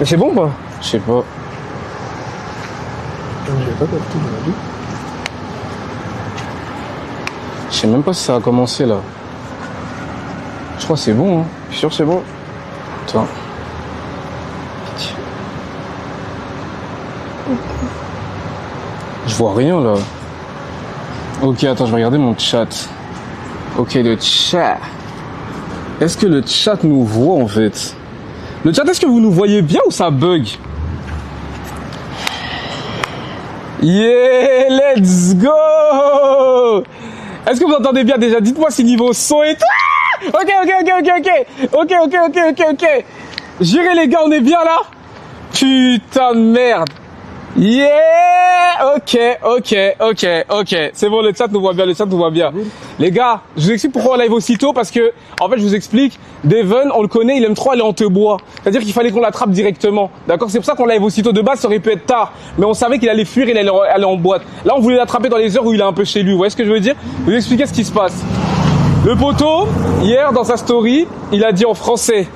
Mais c'est bon ou pas? Je sais pas. Je sais même pas si ça a commencé là. Je crois que c'est bon, hein. Je suis sûr que c'est bon. Attends. Je vois rien là. Ok, attends, je vais regarder mon chat. Ok, le chat. Est-ce que le chat nous voit en fait? Le chat, est-ce que vous nous voyez bien ou ça bug? Yeah, let's go! Est-ce que vous entendez bien déjà? Dites-moi si niveau son est... Ah, ok. J'irai les gars, on est bien là? Putain de merde. Yeah! Ok. C'est bon, le chat nous voit bien, Les gars, je vous explique pourquoi on live aussitôt, parce que, en fait, je vous explique, Devon, on le connaît, il aime trop aller en te bois. C'est-à-dire qu'il fallait qu'on l'attrape directement. D'accord? C'est pour ça qu'on live aussitôt. De base, ça aurait pu être tard. Mais on savait qu'il allait fuir, il allait aller en boîte. Là, on voulait l'attraper dans les heures où il est un peu chez lui. Vous voyez ce que je veux dire? Je vous expliquer ce qui se passe. Le poteau, hier, dans sa story, il a dit en français,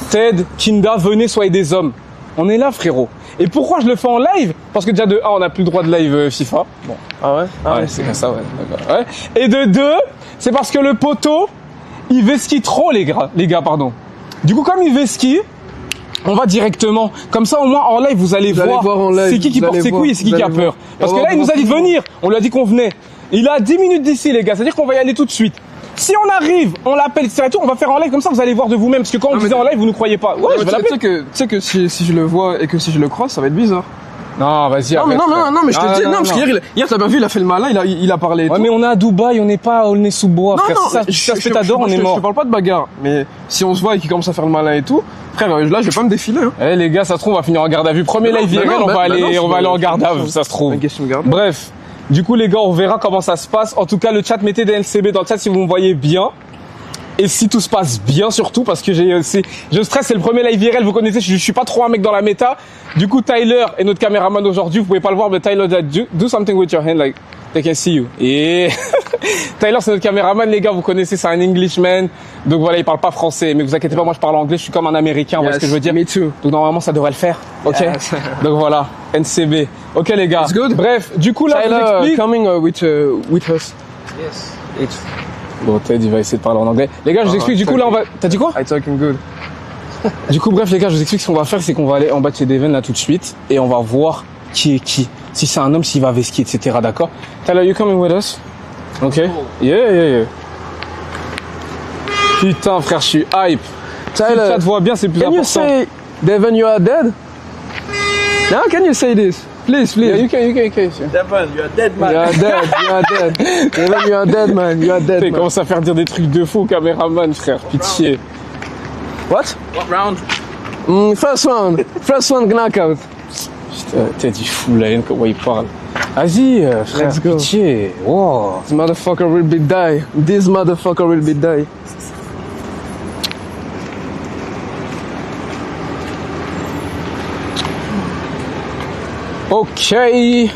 Ted, Kinda, venez, soyez des hommes. On est là, frérot. Et pourquoi je le fais en live? Parce que déjà de 1, on n'a plus le droit de live FIFA. Bon. Ah ouais? Ouais, c'est comme ça, ouais. Ouais. Et de 2, c'est parce que le poteau, il vesquille trop, les gars, pardon. Du coup, comme il vesquille, on va directement. Comme ça, au moins, en live, vous allez voir c'est qui porte ses couilles et c'est qui a peur. Parce que là, il nous a dit de venir. On lui a dit qu'on venait. Il a 10 minutes d'ici, les gars. C'est-à-dire qu'on va y aller tout de suite. Si on arrive, on l'appelle, etc. On va faire en live comme ça, vous allez voir de vous-même. Parce que quand on disait en live, vous ne croyez pas. Ouais, je vais l'appeler. Tu sais que si je le vois et que si je le croise, ça va être bizarre. Non, vas-y, non, mais je te dis, non, parce qu'hier, t'as pas vu, il a fait le malin, il a parlé. Ouais, mais on est à Dubaï, on n'est pas au nez sous bois, frère. Si ça se fait t'adore, on est mort. Je te parle pas de bagarre, mais si on se voit et qu'il commence à faire le malin et tout, frère, là, je vais pas me défiler. Hein. Eh, les gars, ça se trouve, on va finir en garde à vue. Premier live IRL, on va aller en garde à vue, ça se trouve. Bref. Du coup, les gars, on verra comment ça se passe. En tout cas, le chat, mettez des LCB dans le chat si vous me voyez bien. Et si tout se passe bien surtout, parce que je stresse, c'est le premier live IRL, vous connaissez, je suis pas trop un mec dans la méta. Du coup, Tyler est notre caméraman aujourd'hui, vous pouvez pas le voir, mais Tyler, do something with your hand, like, they can see you. Et Tyler, c'est notre caméraman, les gars, vous connaissez, c'est un Englishman. Donc voilà, il parle pas français, mais vous inquiétez pas, moi je parle anglais, je suis comme un Américain, vous voyez ce que je veux dire? Me too. Donc normalement, ça devrait le faire. Ok? Yes. Donc voilà, NCB. Ok les gars. It's good. Bref, du coup là, Tyler, je vous explique. Coming with us. Yes. Bon, Ted, il va essayer de parler en anglais. Les gars, je vous explique, du coup, là, on va... T'as dit quoi? I talking good. Du coup, bref, les gars, je vous explique ce qu'on va faire, c'est qu'on va aller en bas de chez Devon, là, tout de suite, et on va voir qui est qui. Si c'est un homme, s'il va vesquer, etc., d'accord? Tyler, you coming with us? Ok? Yeah. Putain, frère, je suis hype. Tyler, si le chat voit bien, c'est plus important. Can you say, Devon, you are dead? Now, can you say this? Please. Yeah, you can. Devon, you are dead, man. You are dead. Devon, you are dead, man. You are dead, man. Commence à faire dire des trucs de fou, caméraman, frère. Pitié. What round? First one knockout. Putain, Ted, il fout la haine, comment il parle. Vas-y, frère, Let's go. Pitié. Wow. This motherfucker will be die. Ok. Je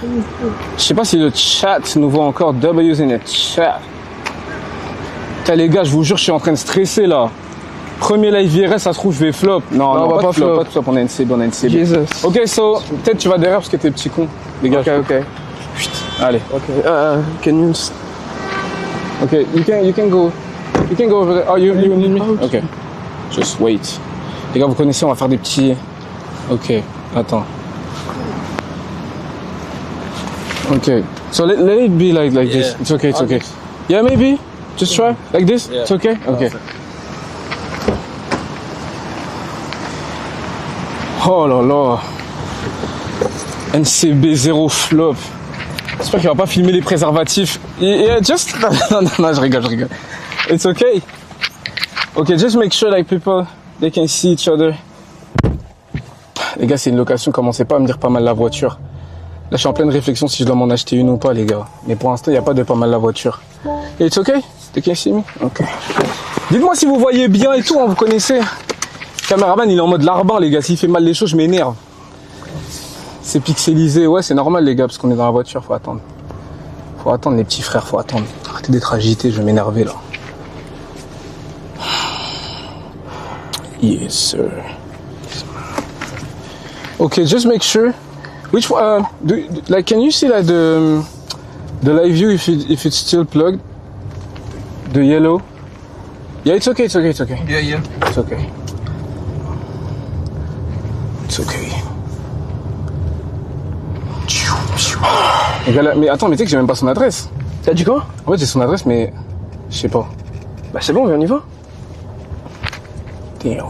sais pas si le chat nous voit encore. W's in the chat. Putain, les gars, je vous jure, je suis en train de stresser là. Premier live IRS, ça se trouve, je vais flop. Non, on va pas flop. Pas de flop, on a NCB. Jesus. Ok, so, peut-être tu vas derrière parce que t'es petit con. Les gars. Ok. Putain, allez. Okay. Can you... Ok, you can go. You can go over there. Oh, you need me? Ok. Just wait. Les gars, vous connaissez, on va faire des petits... Ok, attends. Okay, so let it be like this. It's okay. Yeah, maybe. Just try like this. Yeah. It's okay. Okay. Oh là là. NCB 0 flop. J'espère qu'il va pas filmer les préservatifs. Yeah, just non, je rigole. It's okay. Okay, just make sure like people they can see each other. Les gars, c'est une location. Commencez pas à me dire pas mal la voiture. Là, je suis en pleine réflexion si je dois m'en acheter une ou pas, les gars. Mais pour l'instant, il n'y a pas de pas mal la voiture. Et it's okay? They can see me? Ok. Dites-moi si vous voyez bien et tout, hein, vous connaissez. Le caméraman, il est en mode larbin, les gars. S'il fait mal les choses, je m'énerve. C'est pixelisé. Ouais, c'est normal, les gars, parce qu'on est dans la voiture. Faut attendre. Faut attendre, les petits frères, faut attendre. Arrêtez d'être agités, je vais m'énerver, là. Yes, sir. Okay, just make sure. Which like, can you see like the live view if it's still plugged? The yellow. Yeah, it's okay. Yeah. It's okay. It's okay. Les gars, là, mais attends, mais tu sais que j'ai même pas son adresse. T'as dit quoi? Ouais, j'ai son adresse, mais je sais pas. Bah c'est bon, on y va. Damn.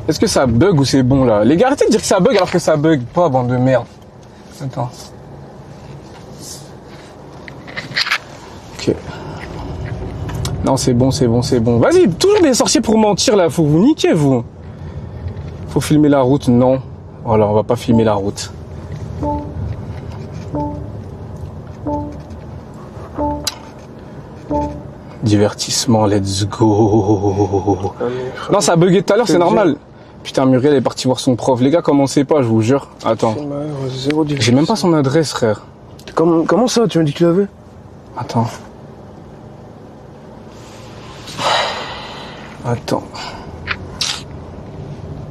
Est-ce que ça bug ou c'est bon là? Les gars, arrêtez de dire que ça bug alors que ça bug pas, bande de merde. Attends. Ok. Non, c'est bon. Vas-y, toujours des sorciers pour mentir là, faut vous niquer vous. Faut filmer la route, non. Voilà, on va pas filmer la route. Divertissement, let's go. Non, ça a bugué tout à l'heure, c'est normal. Putain, Muriel est partie voir son prof. Les gars, commencez pas, je vous jure. Attends. J'ai même pas son adresse, frère. Comment ça? Tu m'as dit que tu l'avais? Attends.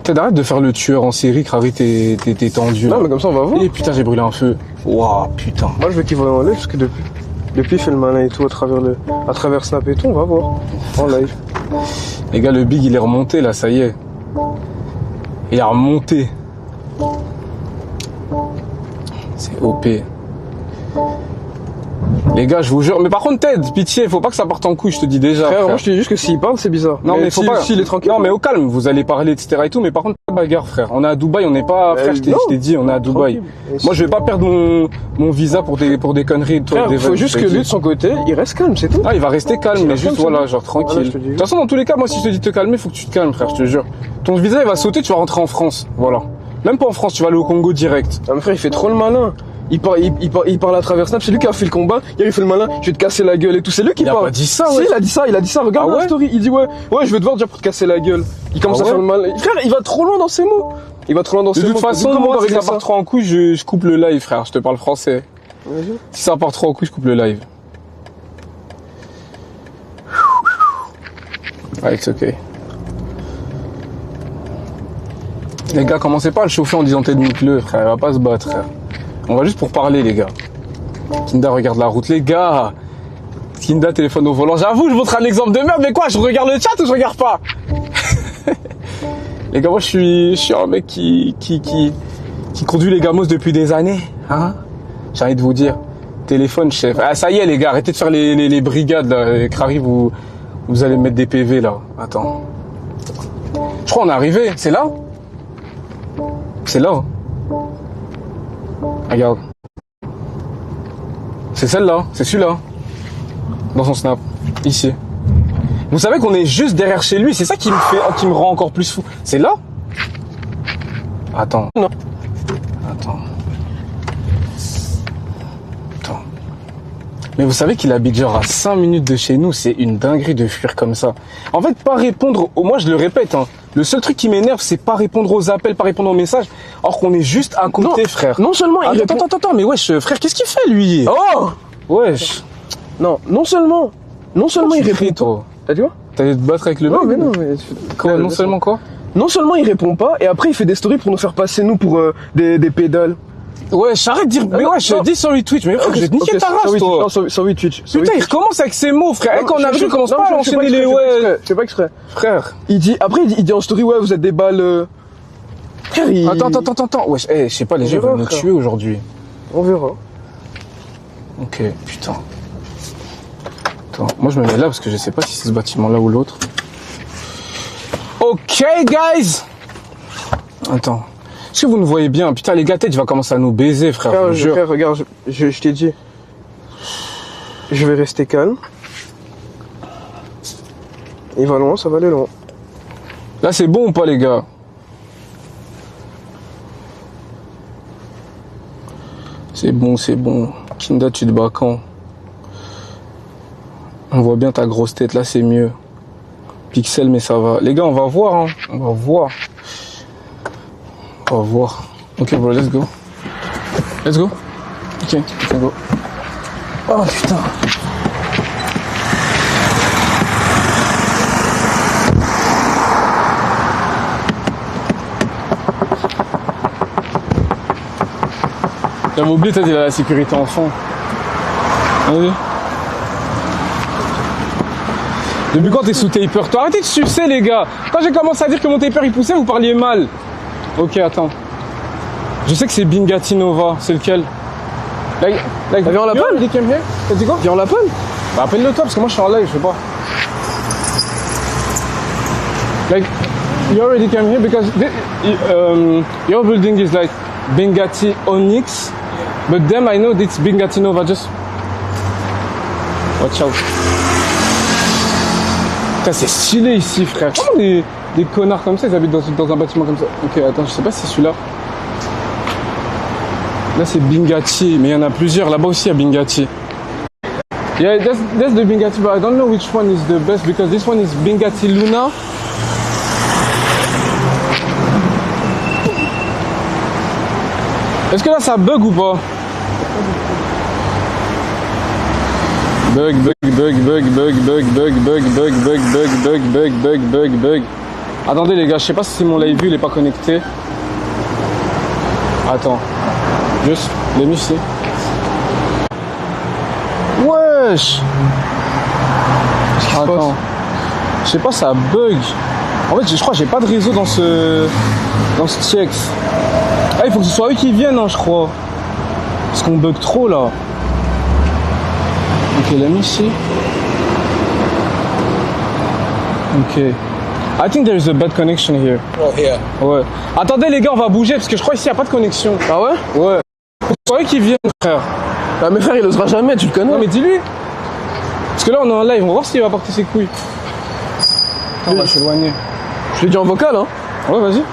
T'es arrête de faire le tueur en série, Kravi, t'es tendu. Non, là. mais comme ça, on va voir. Et putain, j'ai brûlé un feu. Waouh, putain. Moi, je veux qu'il voit en live parce que depuis, il fait le malin et tout à travers Snap et tout, on va voir. En live. Les gars, le big, il est remonté, là, ça y est. Il a remonté. C'est OP. Les gars, je vous jure. Mais par contre, Ted, pitié, faut pas que ça parte en couille, je te dis déjà. Frère, moi, je te dis juste que s'il parle, c'est bizarre. Non, mais faut pas. S'il est tranquille. Non, mais au calme, vous allez parler, etc. et tout. Mais par contre, pas de bagarre, frère. On est à Dubaï, on n'est pas. Frère, je t'ai dit, on est à Dubaï. Moi, je vais pas perdre mon visa pour des conneries. Frère, il faut juste que lui, de son côté, il reste calme, c'est tout. Ah, il va rester calme, mais juste, voilà, genre tranquille. Voilà, De toute façon, dans tous les cas, moi, si je te dis de te calmer, faut que tu te calmes, frère, je te jure. Ton visa, il va sauter, tu vas rentrer en France. Voilà. Même pas en France, tu vas aller au Congo direct. Ah, mais frère, il fait trop le malin. Il parle à travers Snap, c'est lui qui a fait le combat. Il fait le malin, je vais te casser la gueule et tout. C'est lui qui parle. Il a pas dit ça, Si, ouais. il a dit ça. Regarde Ah la ouais story. Il dit ouais, je vais te voir déjà pour te casser la gueule. Il commence Ah à faire ouais le malin. Frère, il va trop loin dans ses mots. De toute façon, moi, si ça part trop en couille, je coupe le live, frère. Je te parle français. Vas-y. Si ça part trop en couille, je coupe le live. Ouais, it's okay. Les gars, commencez pas à le chauffer en disant t'es nique-le, frère. Il va pas se battre, frère. On va juste pour parler, les gars. Kinda regarde la route, les gars. Kinda téléphone au volant. J'avoue, je vous montre un exemple de merde, mais quoi, je regarde le chat ou je regarde pas? Les gars, moi, je suis un mec qui conduit les gamos depuis des années. Hein? J'ai envie de vous dire. Téléphone, chef. Ah, ça y est, les gars, arrêtez de faire les brigades, là. Crary, vous allez mettre des PV, là. Attends. Je crois qu'on est arrivé. C'est là? C'est là. Regarde. C'est celle-là. C'est celui-là. Dans son snap. Ici. Vous savez qu'on est juste derrière chez lui. C'est ça qui me rend encore plus fou. C'est là? Attends. Non. Attends. Mais vous savez qu'il habite genre à 5 minutes de chez nous. C'est une dinguerie de fuir comme ça. En fait, pas répondre... Moi, je le répète, hein. Le seul truc qui m'énerve, c'est pas répondre aux appels, pas répondre aux messages. Alors qu'on est juste à côté, Non, frère. Non seulement il répond... Attends, mais wesh, frère, qu'est-ce qu'il fait, lui? Oh! Wesh. Non seulement il répond toi. T'as dit quoi? T'allais te battre avec le mec? Non, mais non, mais... Quoi, non seulement quoi? Non seulement il répond pas, et après il fait des stories pour nous faire passer, nous, pour des pédales. Ouais, j'arrête de dire, mais ouais, je dis sur Twitch, mais frère, je vais te niquer ta race, toi. Non, sur Twitch. Putain, il recommence avec ses mots, frère. Quand on a vu, il commence pas à enchaîner les ouais. Je fais pas exprès. Frère. Il dit en story, ouais, vous êtes des balles. Frère, Attends. Wesh, je sais pas, les gens vont me tuer aujourd'hui. On verra. Ok, putain. Attends, moi je me mets là parce que je sais pas si c'est ce bâtiment là ou l'autre. Ok, guys. Attends. Est-ce que vous nous voyez bien? Putain, les gars, tu vas commencer à nous baiser, frère. Frère, regarde, je t'ai dit. Je vais rester calme. Il va loin, ça va aller loin. Là, c'est bon ou pas, les gars? C'est bon. Kinda, tu te bats quand? On voit bien ta grosse tête, là, c'est mieux. Pixel, mais ça va. Les gars, on va voir, hein. On va voir. Ok, bro, let's go. Ok, go. Oh, putain. J'avais oublié, t'as dit la sécurité enfant. Vas-y. Depuis quand t'es sous taper? Toi, arrêtez de sucer, les gars. Quand j'ai commencé à dire que mon taper il poussait, vous parliez mal. Ok, attends. Je sais que c'est Bingatti Nova. C'est lequel? Viens en l'appelle. T'as dit quoi? Viens en l'appelle. Bah, appelle-le toi, parce que moi je suis en live, je sais pas. Like, you already came here because your building is like Bengati Onyx, but them I know it's Bengati Nova. Just watch out. Putain, c'est stylé ici, frère. Comment des connards comme ça, ils habitent dans un bâtiment comme ça? Ok, attends, je sais pas si c'est celui-là. Là, c'est Bengati, mais il y en a plusieurs. Là-bas aussi, il y a Bengati. Yeah, that's the Bengati, but I don't know which one is the best because this one is Bengati Luna. Est-ce que là ça bug ou pas? Bug. Attendez les gars, je sais pas si mon live view il est pas connecté. Attends. Juste, let me see. Wesh! Attends. Je sais pas, ça bug. En fait, je crois que j'ai pas de réseau dans ce TX. Ah, il faut que ce soit eux qui viennent, hein, je crois. Parce qu'on bug trop là. Ok, let me see. Ok. I think there is a bad connection here. Oh, here. Ouais. Attendez les gars, on va bouger parce que je crois ici il n'y a pas de connexion. Ah ouais? Ouais. Faut que ce soit eux qui viennent, frère. Ah mais frère, il osera jamais, tu le connais. Non mais dis-lui. Parce que là on est en live, on va voir s'il va porter ses couilles. Attends, on va s'éloigner. Je l'ai dit en vocal, hein. Ouais, vas-y.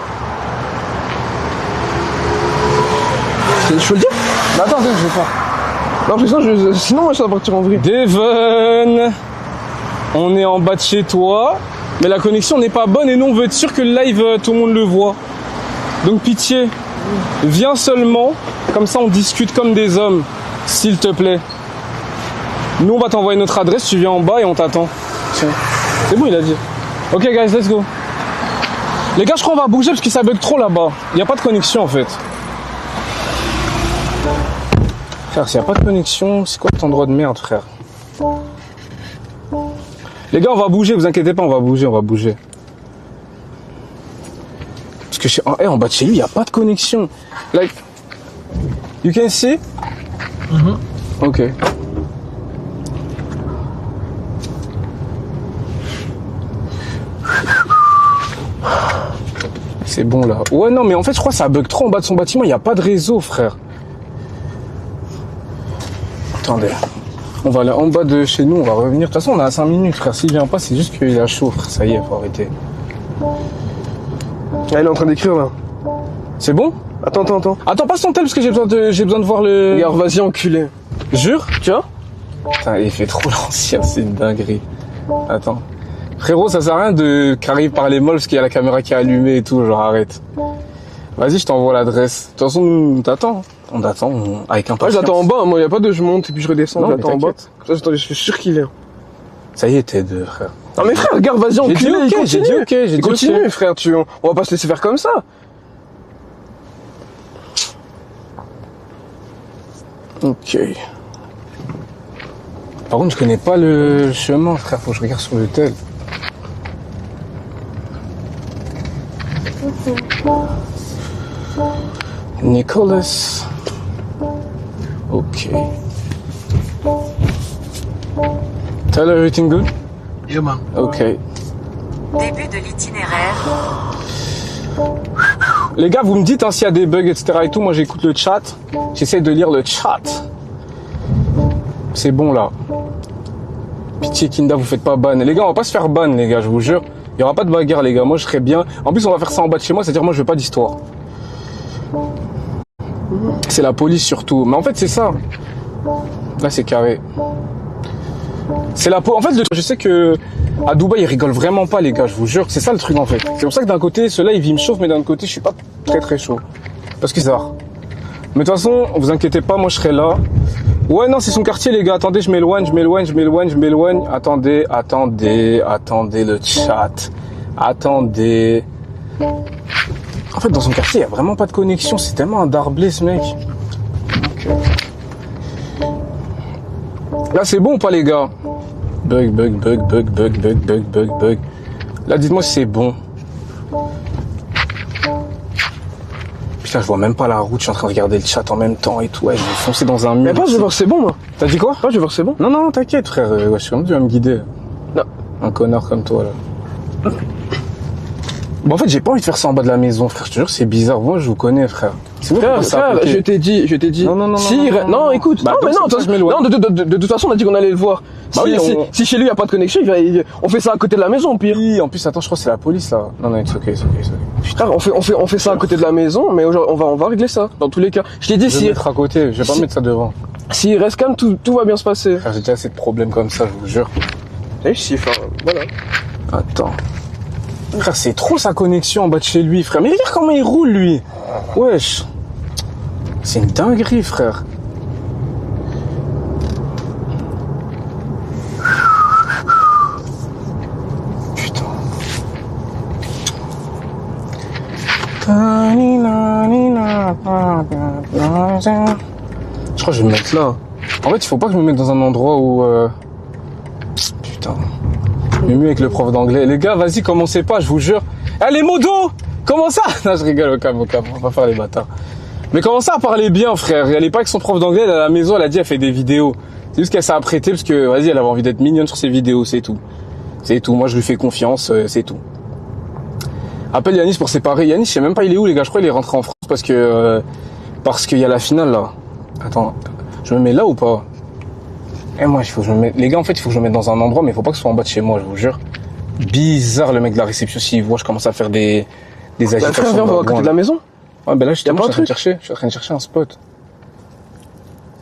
Je peux le dire? Mais attends, je vais pas. Non, parce que sinon moi je vais partir en vrille. Devon, on est en bas de chez toi, mais la connexion n'est pas bonne et nous on veut être sûr que le live tout le monde le voit. Donc pitié, viens seulement, comme ça on discute comme des hommes, s'il te plaît. Nous on va t'envoyer notre adresse, tu viens en bas et on t'attend. Tiens, c'est bon il a dit. Ok guys, let's go. Les gars, je crois qu'on va bouger parce que ça bug trop là-bas. Il n'y a pas de connexion en fait. Frère, s'il n'y a pas de connexion, c'est quoi cet endroit de merde, frère? Les gars, on va bouger, vous inquiétez pas, on va bouger. Parce que en bas de chez lui, il n'y a pas de connexion. Like, you can see? Ok. C'est bon là. Ouais, non, mais en fait, je crois que ça bug trop en bas de son bâtiment, il n'y a pas de réseau, frère. Attendez, on va aller en bas de chez nous, on va revenir. De toute façon, on a 5 minutes, frère. S'il vient pas, c'est juste qu'il a chaud, frère. Ça y est, faut arrêter. Ah, il est en train d'écrire là. C'est bon? Attends. Attends, passe ton tel parce que j'ai besoin de voir le. Regarde, vas-y, enculé. Jure? Tu vois? Putain, il fait trop l'ancien, c'est une dinguerie. Attends. Frérot, ça sert à rien qui arrive par les molles parce qu'il y a la caméra qui est allumée et tout, genre arrête. Vas-y, je t'envoie l'adresse. De toute façon, nous, on t'attend. On t'attend avec impatience. Ouais, j'attends en bas, moi, y a pas de je monte et puis je redescends, Non, j'attends en bas. t'inquiète. Comme ça, je suis sûr qu'il est. Ça y est, t'es deux, frère. Non mais frère, regarde, vas-y, enculé, j'ai dit ok, j'ai dit continue, ok. frère, on va pas se laisser faire comme ça. Ok. Par contre, je connais pas le chemin, frère. Faut que je regarde sur le tel. Nicholas. Ok. Tell everything good? Yeah, man. Ok. Début de l'itinéraire. Les gars, vous me dites hein, s'il y a des bugs, etc. et tout. Moi, j'écoute le chat. J'essaie de lire le chat. C'est bon, là. Pitié, Kinda, vous faites pas ban. Les gars, on va pas se faire ban, les gars, je vous jure. Il y aura pas de bagarre, les gars. Moi, je serais bien. En plus, on va faire ça en bas de chez moi. C'est-à-dire, moi, je veux pas d'histoire. C'est la police, surtout. Mais en fait, c'est ça. Là, c'est carré. C'est la police. En fait, je sais que à Dubaï, ils rigolent vraiment pas, les gars. Je vous jure. C'est ça, le truc, en fait. C'est pour ça que d'un côté, ceux-là, ils me chauffent. Mais d'un côté, je suis pas très, très chaud. Parce que c'est rare. Mais de toute façon, vous inquiétez pas, moi je serai là. Ouais, non, c'est son quartier, les gars. Attendez, je m'éloigne. Attendez, le chat. Attendez. En fait, dans son quartier, il n'y a vraiment pas de connexion. C'est tellement un darblé, ce mec. Ok. Là, c'est bon ou pas, les gars? Bug. Là, dites-moi si c'est bon. Putain, je vois même pas la route, je suis en train de regarder le chat en même temps et tout. Ouais, je vais foncer dans un mur. Mais pas, je vais voir c'est bon, moi. T'as dit quoi? Pas, je vais voir c'est bon. Non, t'inquiète, frère. Ouais, je suis comme tu vas me guider. Non. Un connard comme toi, là. Bon, en fait, j'ai pas envie de faire ça en bas de la maison, frère. Je te jure, c'est bizarre. Moi, je vous connais, frère. C'est Frère, je t'ai dit. Non, Non, écoute. Bah, non, mais non, ça, je m'éloigne. non, de toute façon, on a dit qu'on allait le voir. Bah oui, Si chez lui, il n'y a pas de connexion, on fait ça à côté de la maison, au pire. Oui, en plus, attends, je crois que c'est la police, là. Non, it's ok. Frère, on fait ça à côté de la maison, mais on va régler ça, dans tous les cas. Je t'ai dit, Je vais mettre à côté, je vais pas mettre ça devant. s'il reste calme, tout va bien se passer. Frère, j'ai déjà assez de problèmes comme ça, je vous jure. Et si, enfin, voilà. Attends. Frère, c'est trop sa connexion en bas de chez lui, frère. Mais regarde comment il roule, lui. Wesh. C'est une dinguerie, frère. Putain. Je crois que je vais me mettre là. En fait, il faut pas que je me mette dans un endroit où... Putain. Mais mieux avec le prof d'anglais. Les gars, vas-y, commencez pas, je vous jure. Allez, modo! Comment ça? Non, je rigole, au calme, on va pas faire les bâtards. Mais commencez à parler bien, frère. Elle est pas avec son prof d'anglais, elle est à la maison, elle a dit, elle fait des vidéos. C'est juste qu'elle s'est apprêtée parce que, vas-y, elle avait envie d'être mignonne sur ses vidéos, c'est tout. C'est tout, moi je lui fais confiance, c'est tout. Appelle Yanis pour séparer. Yanis, je sais même pas il est où, les gars. Je crois qu'il est rentré en France parce qu'il y a la finale, là. Attends, je me mets là ou pas? Moi, il faut que je me mette... Les gars, en fait, il faut que je me mette dans un endroit, mais il faut pas que ce soit en bas de chez moi, je vous jure. Bizarre, le mec de la réception, s'il voit, je commence à faire des agitations. Frère, viens, on va à côté de la maison. Ouais, ben là, je suis en train de truc. chercher. Je suis en train de chercher un spot.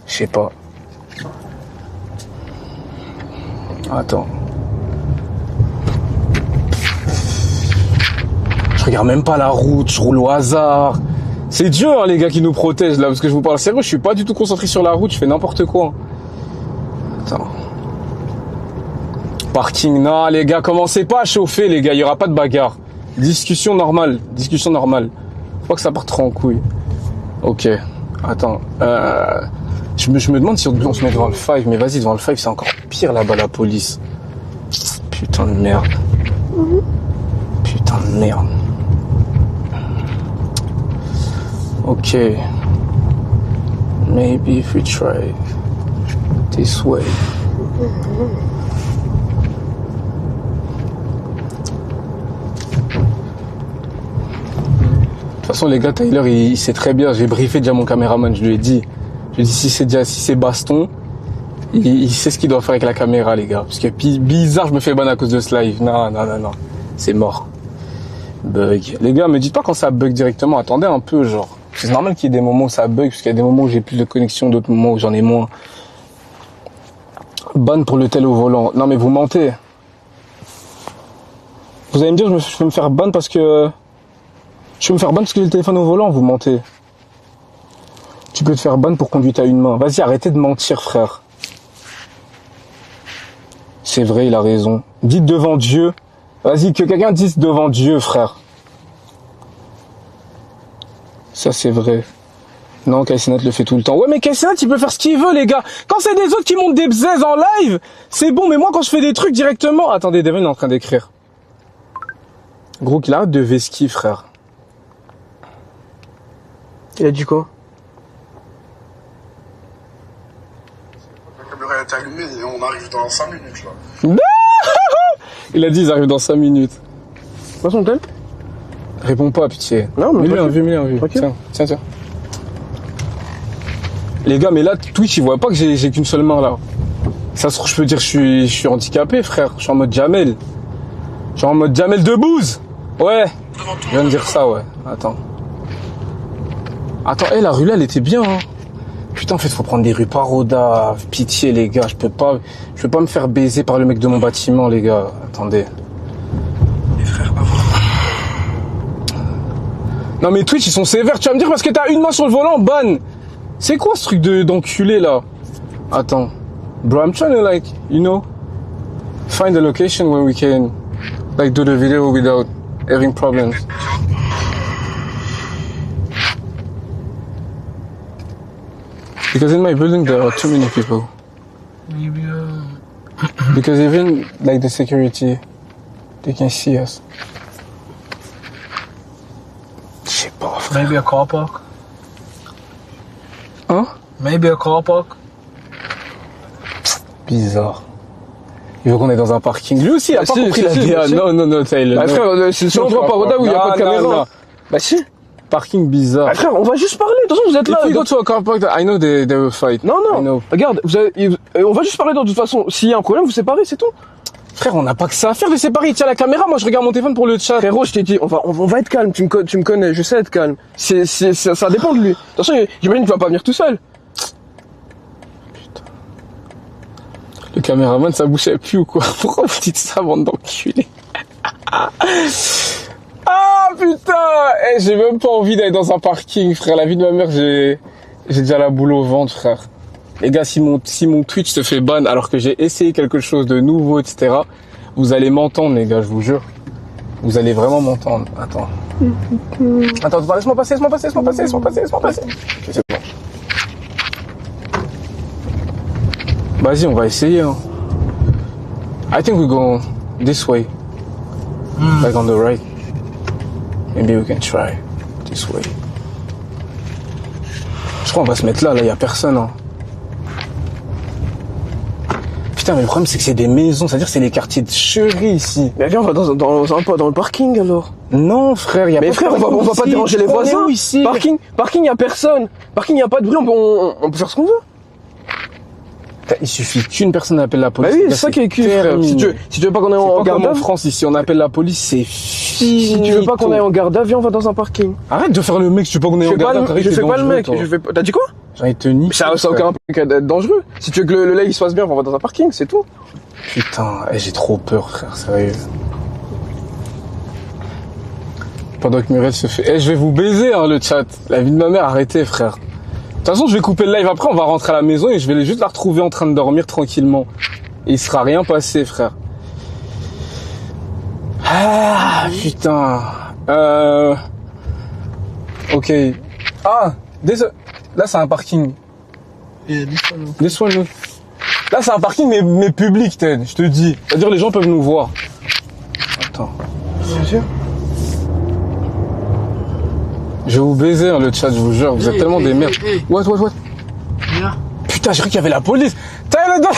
Je sais pas. Attends. Je regarde même pas la route, je roule au hasard. C'est Dieu, hein, les gars, qui nous protège, là, parce que je vous parle sérieux, je suis pas du tout concentré sur la route, je fais n'importe quoi. Attends. Parking, non, les gars, commencez pas à chauffer, les gars, il y aura pas de bagarre. Discussion normale. Faut pas que ça parte trop en couille. Ok. Attends. Je me demande si on se met devant le 5, mais vas-y, devant le 5, c'est encore pire là-bas, la police. Putain de merde. Ok. Maybe if we try this way. De toute façon, les gars, Tyler, il sait très bien. J'ai briefé déjà mon caméraman, je lui ai dit si c'est baston, il sait ce qu'il doit faire avec la caméra, les gars. Parce que bizarre, je me fais ban à cause de ce live. Non. C'est mort. Bug. Les gars, me dites pas quand ça bug directement. Attendez un peu, genre. C'est normal qu'il y ait des moments où ça bug, parce qu'il y a des moments où j'ai plus de connexion, d'autres moments où j'en ai moins. Ban pour le tel au volant. Non, mais vous mentez. Vous allez me dire, je vais me faire ban parce que... Je vais me faire ban parce que j'ai le téléphone au volant, vous mentez. Tu peux te faire ban pour conduite à une main. Vas-y, arrêtez de mentir, frère. C'est vrai, il a raison. Dites devant Dieu. Vas-y, que quelqu'un dise devant Dieu, frère. Ça, c'est vrai. Non, Kaisenat le fait tout le temps. Ouais, mais Kaisenat, il peut faire ce qu'il veut, les gars. Quand c'est des autres qui montent des bzaises en live, c'est bon. Mais moi, quand je fais des trucs directement... Attendez, Devin est en train d'écrire. Gros, qu'il arrête de vesquille, frère. Il a dit quoi? La caméra est allumée et on arrive dans 5 minutes là. Il a dit, ils arrivent dans 5 minutes. Pas son tel? Réponds pas, pitié. Non, mais mets-lui un vu. Ok. Tiens. Les gars, mais là, Twitch, il voit pas que j'ai qu'une seule main, là. Ça se trouve, je peux dire que je suis handicapé, frère. Je suis en mode Jamel. Je suis en mode Jamel de bouse. Ouais. Je viens de dire ça, ouais. Attends, la rue là, elle était bien, hein. Putain, en fait, faut prendre des rues Paroda. Pitié, les gars, je peux pas me faire baiser par le mec de mon bâtiment, les gars. Attendez. Les frères, avant. Non, mais Twitch, ils sont sévères. Tu vas me dire parce que t'as une main sur le volant, ban. C'est quoi ce truc d'enculé, là? Attends. Bro, I'm trying to, like, you know, find a location where we can, like, do the video without having problems. Because in my building there are too many people. Maybe Because even like the security, they can see us. Je sais pas, frère. maybe a car park. Hein? Maybe a car park. Bizarre. Il veut qu'on est dans un parking. Lui aussi, il a Bah pas si, compris si, la si, DA. si. Non, Taylor. Bah non. frère, c'est sur l'endroit par Oda où il n'y a pas de caméra. Non. Bah si. Parking bizarre. Bah frère, on va juste parler. De toute façon, vous êtes là. If we go to a car park, I know they will fight. Non, I non. know. Regarde, on va juste parler de toute façon. S'il y a un problème, vous séparez, c'est tout. Frère, on n'a pas que ça à faire de séparer. Tiens la caméra, moi je regarde mon téléphone pour le chat. Frérot, je t'ai dit, on va être calme. Tu me connais, je sais être calme. Ça dépend de lui. De toute façon, j'imagine qu'il va pas venir tout seul. Le caméraman, ça bouchait plus ou quoi? Pourquoi vous dites ça, bande d'enculés? Ah putain! J'ai même pas envie d'aller dans un parking, frère. La vie de ma mère, j'ai déjà la boule au ventre, frère. Les gars, si mon Twitch se fait ban alors que j'ai essayé quelque chose de nouveau, etc., vous allez m'entendre, les gars, je vous jure. Vous allez vraiment m'entendre. Attends, laisse-moi passer. Ok, c'est bon. Vas-y, on va essayer, hein. I think we go this way. Like on the right. Maybe we can try this way. Je crois qu'on va se mettre là, y a personne, hein. Putain, mais le problème c'est que c'est des maisons, c'est-à-dire que c'est les quartiers de chérie ici. Mais viens, on va dans le parking alors. Non, frère, y a Mais pas frère, de on va pas ici. déranger les On est voisins. où ici? Parking, y a personne. Parking, y a pas de bruit, on peut faire ce qu'on veut. Il suffit qu'une personne appelle la Bah police. oui, Là, c'est ça qui est cul, frère. terminé. Si tu veux pas qu'on aille C'est en pas garde comme à en vue, France, ici on appelle la police, c'est fini. si tu veux pas qu'on aille en garde à vue, on va dans un parking. Arrête de faire le mec, tu veux pas qu'on aille Je en fais pas garde à vue, je fais pas le mec. toi. T'as dit quoi? J'en ai tenu. Ça a aucun impact d'être dangereux. Si tu veux que le lait il se passe bien, on va dans un parking, c'est tout. Putain, j'ai trop peur, frère, sérieux. Pendant que Muriel se fait... je vais vous baiser, hein, le chat. La vie de ma mère, arrêtez, frère. De toute façon, je vais couper le live après, on va rentrer à la maison et je vais juste la retrouver en train de dormir tranquillement. Et il sera rien passé, frère. Ah, putain. Ok. Ah, là, c'est un parking. Yeah, this one. This one, là, c'est un parking, mais public, Ted, je te dis. C'est-à-dire, les gens peuvent nous voir. Attends. Bien sûr. Je vais vous baiser, hein, le chat, je vous jure. Vous êtes tellement des merdes. What? Yeah. Putain, j'ai cru qu'il y avait la police. Attends,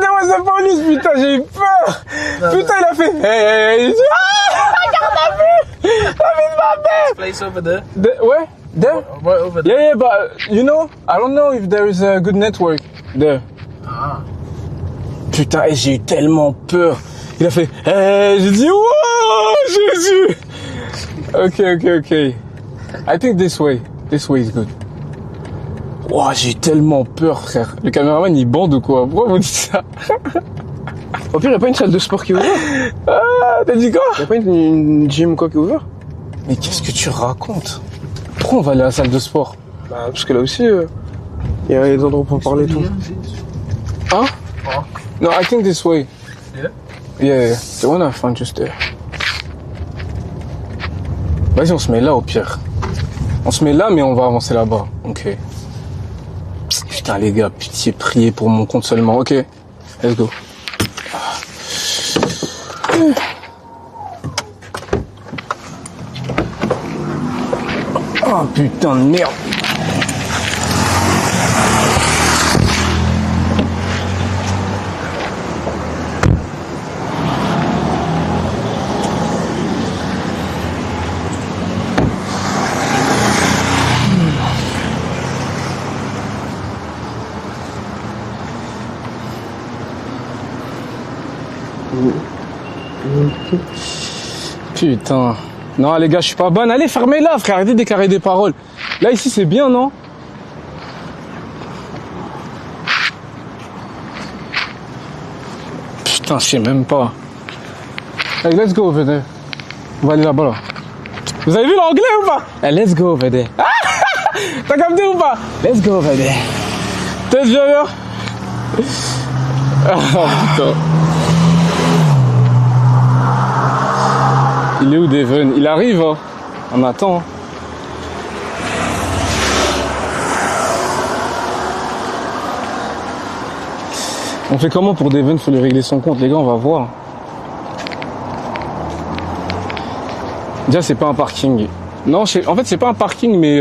there was the police, putain, j'ai eu peur. Putain, il a fait... Hey. Regarde la vue. La vie de ma mère. Place over there. Where? There? Right over there. Yeah, but, you know, I don't know if there is a good network there. Ah. Putain, j'ai eu tellement peur. Il a fait... j'ai dit... Wow, Jésus. Ok. I think this way. This way is good. Wow, j'ai eu tellement peur, frère. Le caméraman, il bande ou quoi? Pourquoi vous dites ça? Au pire, y a pas une salle de sport qui est ouverte? Ah, t'as dit quoi? Y a pas une gym quoi qui est ouverte? Mais qu'est-ce que tu racontes? Pourquoi on va aller à la salle de sport? Bah, parce que là aussi, y a des endroits pour parler et tout. Hein? Oh. No, I think this way. Yeah? Yeah. The one I found just there. Vas-y, on se met là au pire. On se met là, mais on va avancer là-bas. Ok. Putain, les gars, pitié, priez pour mon compte seulement. Ok. Let's go. Oh putain de merde. Putain. Non, les gars, je suis pas bonne. Allez, fermez-la, frère. Arrêtez de déclarer des paroles. Là, ici, c'est bien, non? Putain, je sais même pas. Hey, let's go over there. On va aller là-bas, là. Vous avez vu l'anglais ou pas? Hey, let's go over there. T'as capté ou pas? Let's go over there. T'es déjà Oh, putain. Il est où, Devon? Il arrive, hein? On attend. On fait comment pour Devon? Faut lui régler son compte, les gars, on va voir. Déjà, c'est pas un parking. Non, en fait, c'est pas un parking, mais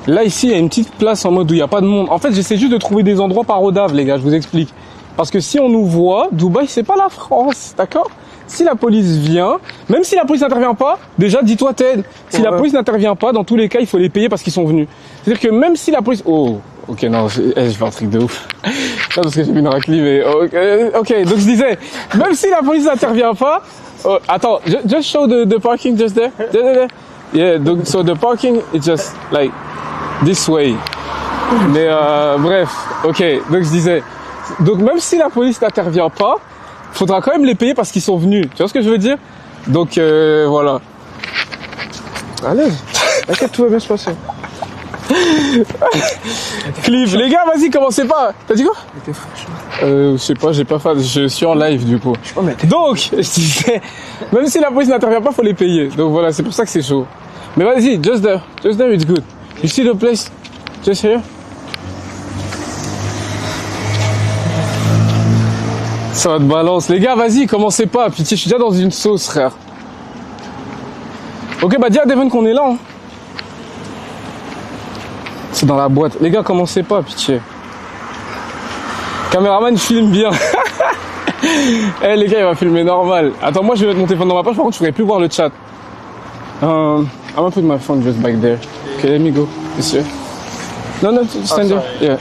là, ici, il y a une petite place en mode où il n'y a pas de monde. En fait, j'essaie juste de trouver des endroits parodables, les gars, je vous explique. Parce que si on nous voit, Dubaï, c'est pas la France, d'accord? Si la police vient, même si la police n'intervient pas, déjà, dis-toi, Ted, si la police n'intervient pas, dans tous les cas, il faut les payer parce qu'ils sont venus. C'est-à-dire que même si la police... Oh, ok, non, je fais un truc de ouf. Non, parce que j'ai vu une raclée, mais... Ok, donc je disais, même si la police n'intervient pas... Oh, attends, just show the parking just there. Yeah, donc, so the parking is just like this way. Mais bref, ok, donc je disais... Donc même si la police n'intervient pas, faudra quand même les payer parce qu'ils sont venus. Tu vois ce que je veux dire? Donc voilà. À l'aise. T'inquiète, tout va bien se passer. Cliff, les gars, vas-y, commencez pas. T'as dit quoi? Je sais pas, j'ai pas fait. Je suis en live du coup. Donc, je disais, même si la police n'intervient pas, faut les payer. Donc voilà, c'est pour ça que c'est chaud. Mais vas-y, just there, it's good. You see the place? Just here? Ça va de balance. Les gars, vas-y, commencez pas. Pitié, je suis déjà dans une sauce, frère. Ok, bah dis à Devon qu'on est là. Hein. C'est dans la boîte. Les gars, commencez pas, pitié. Caméraman filme bien. Eh les gars, il va filmer normal. Attends, moi je vais mettre mon téléphone dans ma poche, par contre je pourrais plus voir le chat. I'm gonna put my phone just back there. Okay, let me go. Monsieur. Non, stand there. Yeah.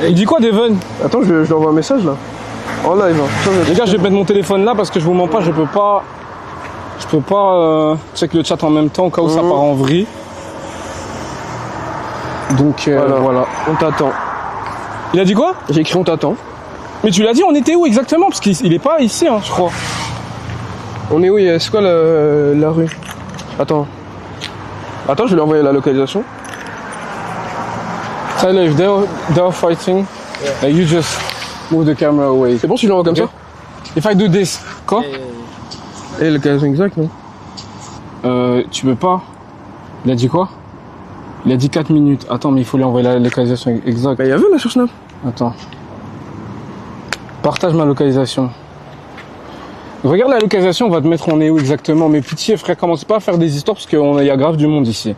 Il dit quoi, Devon? Attends, je lui envoie un message là. En live. Hein. Les gars, je vais mettre mon téléphone là parce que je vous mens pas, je peux pas check le chat en même temps au cas où ça part en vrille. Donc voilà. On t'attend. Il a dit quoi? J'ai écrit on t'attend. Mais tu l'as dit, on était où exactement? Parce qu'il est pas ici, hein, je crois. On est où? C'est quoi la rue? Attends, je vais lui envoyer la localisation. Tyler, if they're fighting, you just move the camera away. C'est bon si je l'envoie comme ça? If I do this, quoi? Et localisation exacte, non? Tu peux pas. Il a dit quoi? Il a dit 4 minutes. Attends, mais il faut lui envoyer la localisation exacte. Bah, il y avait là sur Snap. Attends. Partage ma localisation. Regarde la localisation, on va te mettre on est où exactement. Mais pitié, frère, commence pas à faire des histoires parce qu'il y a grave du monde ici.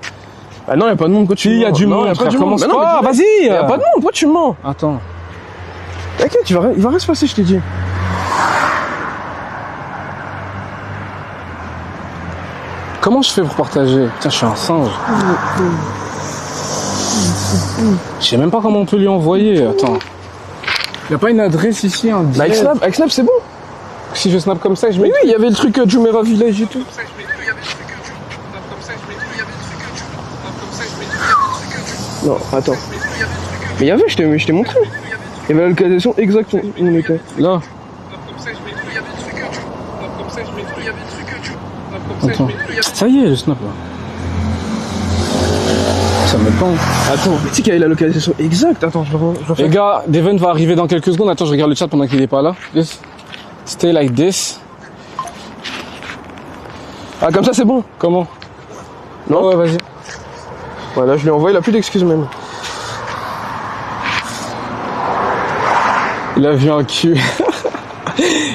Bah non, il y a pas de monde, quoi tu mens. Il y a du monde, frère, commence pas. pas, vas-y. Il y a pas de monde, quoi tu mens. Attends. T'inquiète, il va rien se passer, je t'ai dit. Comment je fais pour partager? Tiens, je suis un singe. Je sais même pas comment on peut lui envoyer. Attends. Il n'y a pas une adresse ici, un Bah, avec Snap, c'est bon. Si je snap comme ça, je mets. Mais oui, il y avait le truc Jumeirah Village et tout. Non, attends. Mais il y avait, je t'ai montré. Il y avait la localisation exacte où on était. Là. Attends. Ça y est, le snap là. Ça me pend. Attends, mais tu sais qu'il y avait la localisation exacte. Attends, je refais. Les gars, Devon va arriver dans quelques secondes. Attends, je regarde le chat pendant qu'il est pas là. Just stay like this. Ah, comme ça c'est bon. Comment? Non? Ouais, vas-y. Voilà, je lui ai envoyé, il a plus d'excuses même. Il a vu un cul.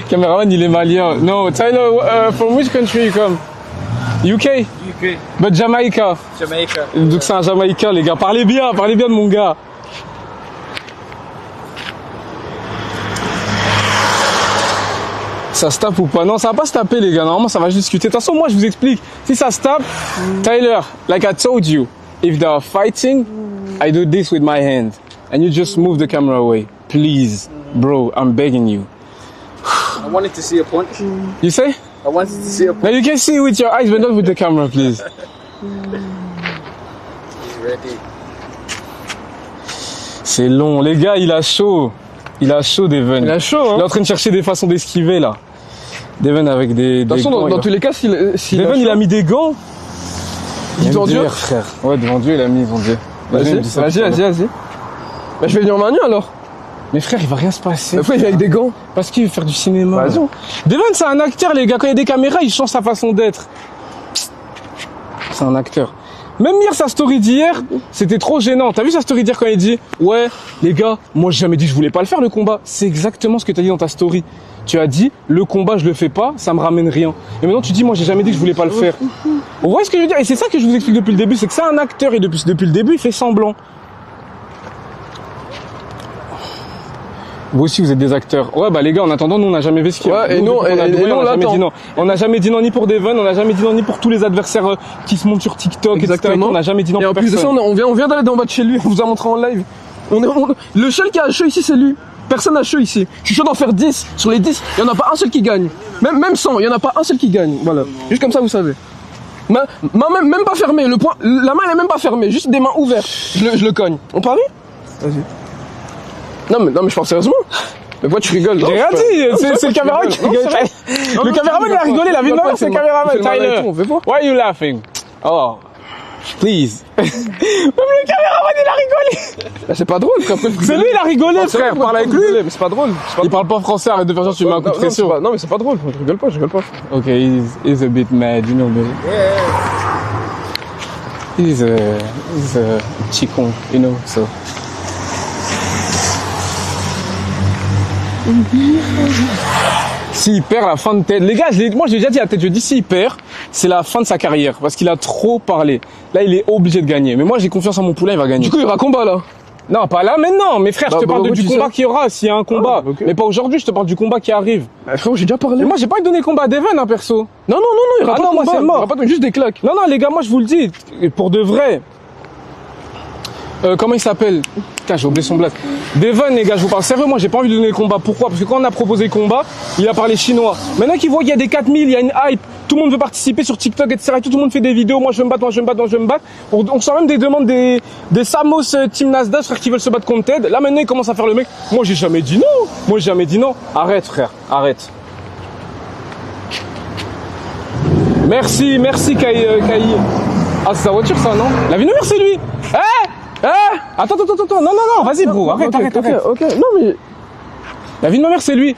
Caméraman, il est malien. No, Tyler, from which country you come? UK? UK. But Jamaica. Jamaica. Donc c'est un Jamaïcain, les gars. Parlez bien de mon gars. Ça se tape ou pas? Non, ça va pas se taper, les gars. Normalement, ça va juste discuter. De toute façon, moi, je vous explique. Si ça se tape, Tyler, like I told you, if they are fighting, I do this with my hand. And you just move the camera away. Please, bro, I'm begging you. I wanted to see a punch. You say? I wanted to see a punch. Now you can see with your eyes, but not with the camera, please. He's ready. C'est long. Les gars, il a chaud. Il a chaud, Devon. Il a chaud, hein. Il est en train de chercher des façons d'esquiver, là. Devon avec des De toute façon, gants, dans tous les cas, s'il Devon, il a mis des gants. devant Dieu. Frère. Ouais, devant Dieu, il a mis devant Dieu. Vas-y. Bah, je vais venir en main nue alors. Mais frère, il va rien se passer. Après, il vient avec des gants. Parce qu'il veut faire du cinéma. Vas-y. Devon, c'est un acteur, les gars. Quand il y a des caméras, il change sa façon d'être. C'est un acteur. Même hier, sa story d'hier, c'était trop gênant. T'as vu sa story d'hier quand il dit « Ouais, les gars, moi j'ai jamais dit que je voulais pas le faire le combat. » C'est exactement ce que t'as dit dans ta story. Tu as dit « Le combat, je le fais pas, ça me ramène rien. » Et maintenant tu dis « Moi j'ai jamais dit que je voulais pas le faire. » Vous voyez ce que je veux dire? Et c'est ça que je vous explique depuis le début, c'est que c'est un acteur et depuis le début, il fait semblant. Vous aussi, vous êtes des acteurs. Ouais, bah les gars, en attendant, nous, on n'a jamais vesqué. Ouais, et non, on n'a jamais dit non. On n'a jamais dit non ni pour Devon, on n'a jamais dit non ni pour tous les adversaires qui se montent sur TikTok, exactement. etc. On n'a jamais dit non et pour en plus personne. de ça, on vient d'aller en bas de chez lui, on vous a montré en live. Le seul qui a chaud ici, c'est lui. Personne n'a chaud ici. Je suis chaud d'en faire 10. Sur les 10, il n'y en a pas un seul qui gagne. Même 100, il n'y en a pas un seul qui gagne. Voilà. Juste comme ça, vous savez. Main même pas fermée. La main, elle est même pas fermée. Juste des mains ouvertes. Je le cogne. On parie? Vas-y. Non, mais je parle sérieusement. Mais pourquoi tu rigoles? J'ai rien dit, c'est le caméraman qui rigole. Le caméraman il a rigolé, la vie de ma mère, c'est le caméraman, Tyler. Why are you laughing? Oh, please. Même le caméraman il a rigolé. Bah, c'est pas drôle, frère. C'est lui, il a rigolé, frère, parle avec lui. Mais c'est pas drôle. Il parle pas français, arrête de faire genre tu mets un coup de pression. Non, mais c'est pas drôle, je rigole pas. Ok, he's a bit mad, you know, but he's a chicon, you know, so. S'il perd la fin de tête, les gars, moi j'ai déjà dit à tête, je dis s'il perd, c'est la fin de sa carrière parce qu'il a trop parlé. Là, il est obligé de gagner. Mais moi, j'ai confiance en mon poulain, il va gagner. Du coup, il y aura combat là. Non, pas là maintenant. Mais frère, je te parle du combat qu'il y aura s'il y a un combat. okay. Mais pas aujourd'hui, je te parle du combat qui arrive. Bah, frère, j'ai déjà parlé. Mais moi, j'ai pas donné le combat à Devon, hein, perso. Non, il y aura pas de combat. Moi, c'est mort. Il y aura pas juste des claques. Non, les gars, moi, je vous le dis, pour de vrai. Comment il s'appelle? Putain, j'ai oublié son blaze. Devon, les gars, je vous parle sérieux, moi j'ai pas envie de donner le combat. Pourquoi? Parce que quand on a proposé le combat, il a parlé chinois. Maintenant qu'il voit qu'il y a des 4000, il y a une hype, tout le monde veut participer sur TikTok, etc. Et tout le monde fait des vidéos, moi je veux me battre, moi je veux me battre, moi je veux me battre. On sent même des demandes des Samos Team Nasdaq, frère, qui veulent se battre contre Ted. Là maintenant, il commence à faire le mec. Moi j'ai jamais dit non. Arrête, frère, arrête. Merci, Kai. Ah, c'est sa voiture, ça, non? La vie numéro, c'est lui. Attends. Non, vas-y, bro. Arrête. Ok. Non, mais. La vie de ma mère, c'est lui.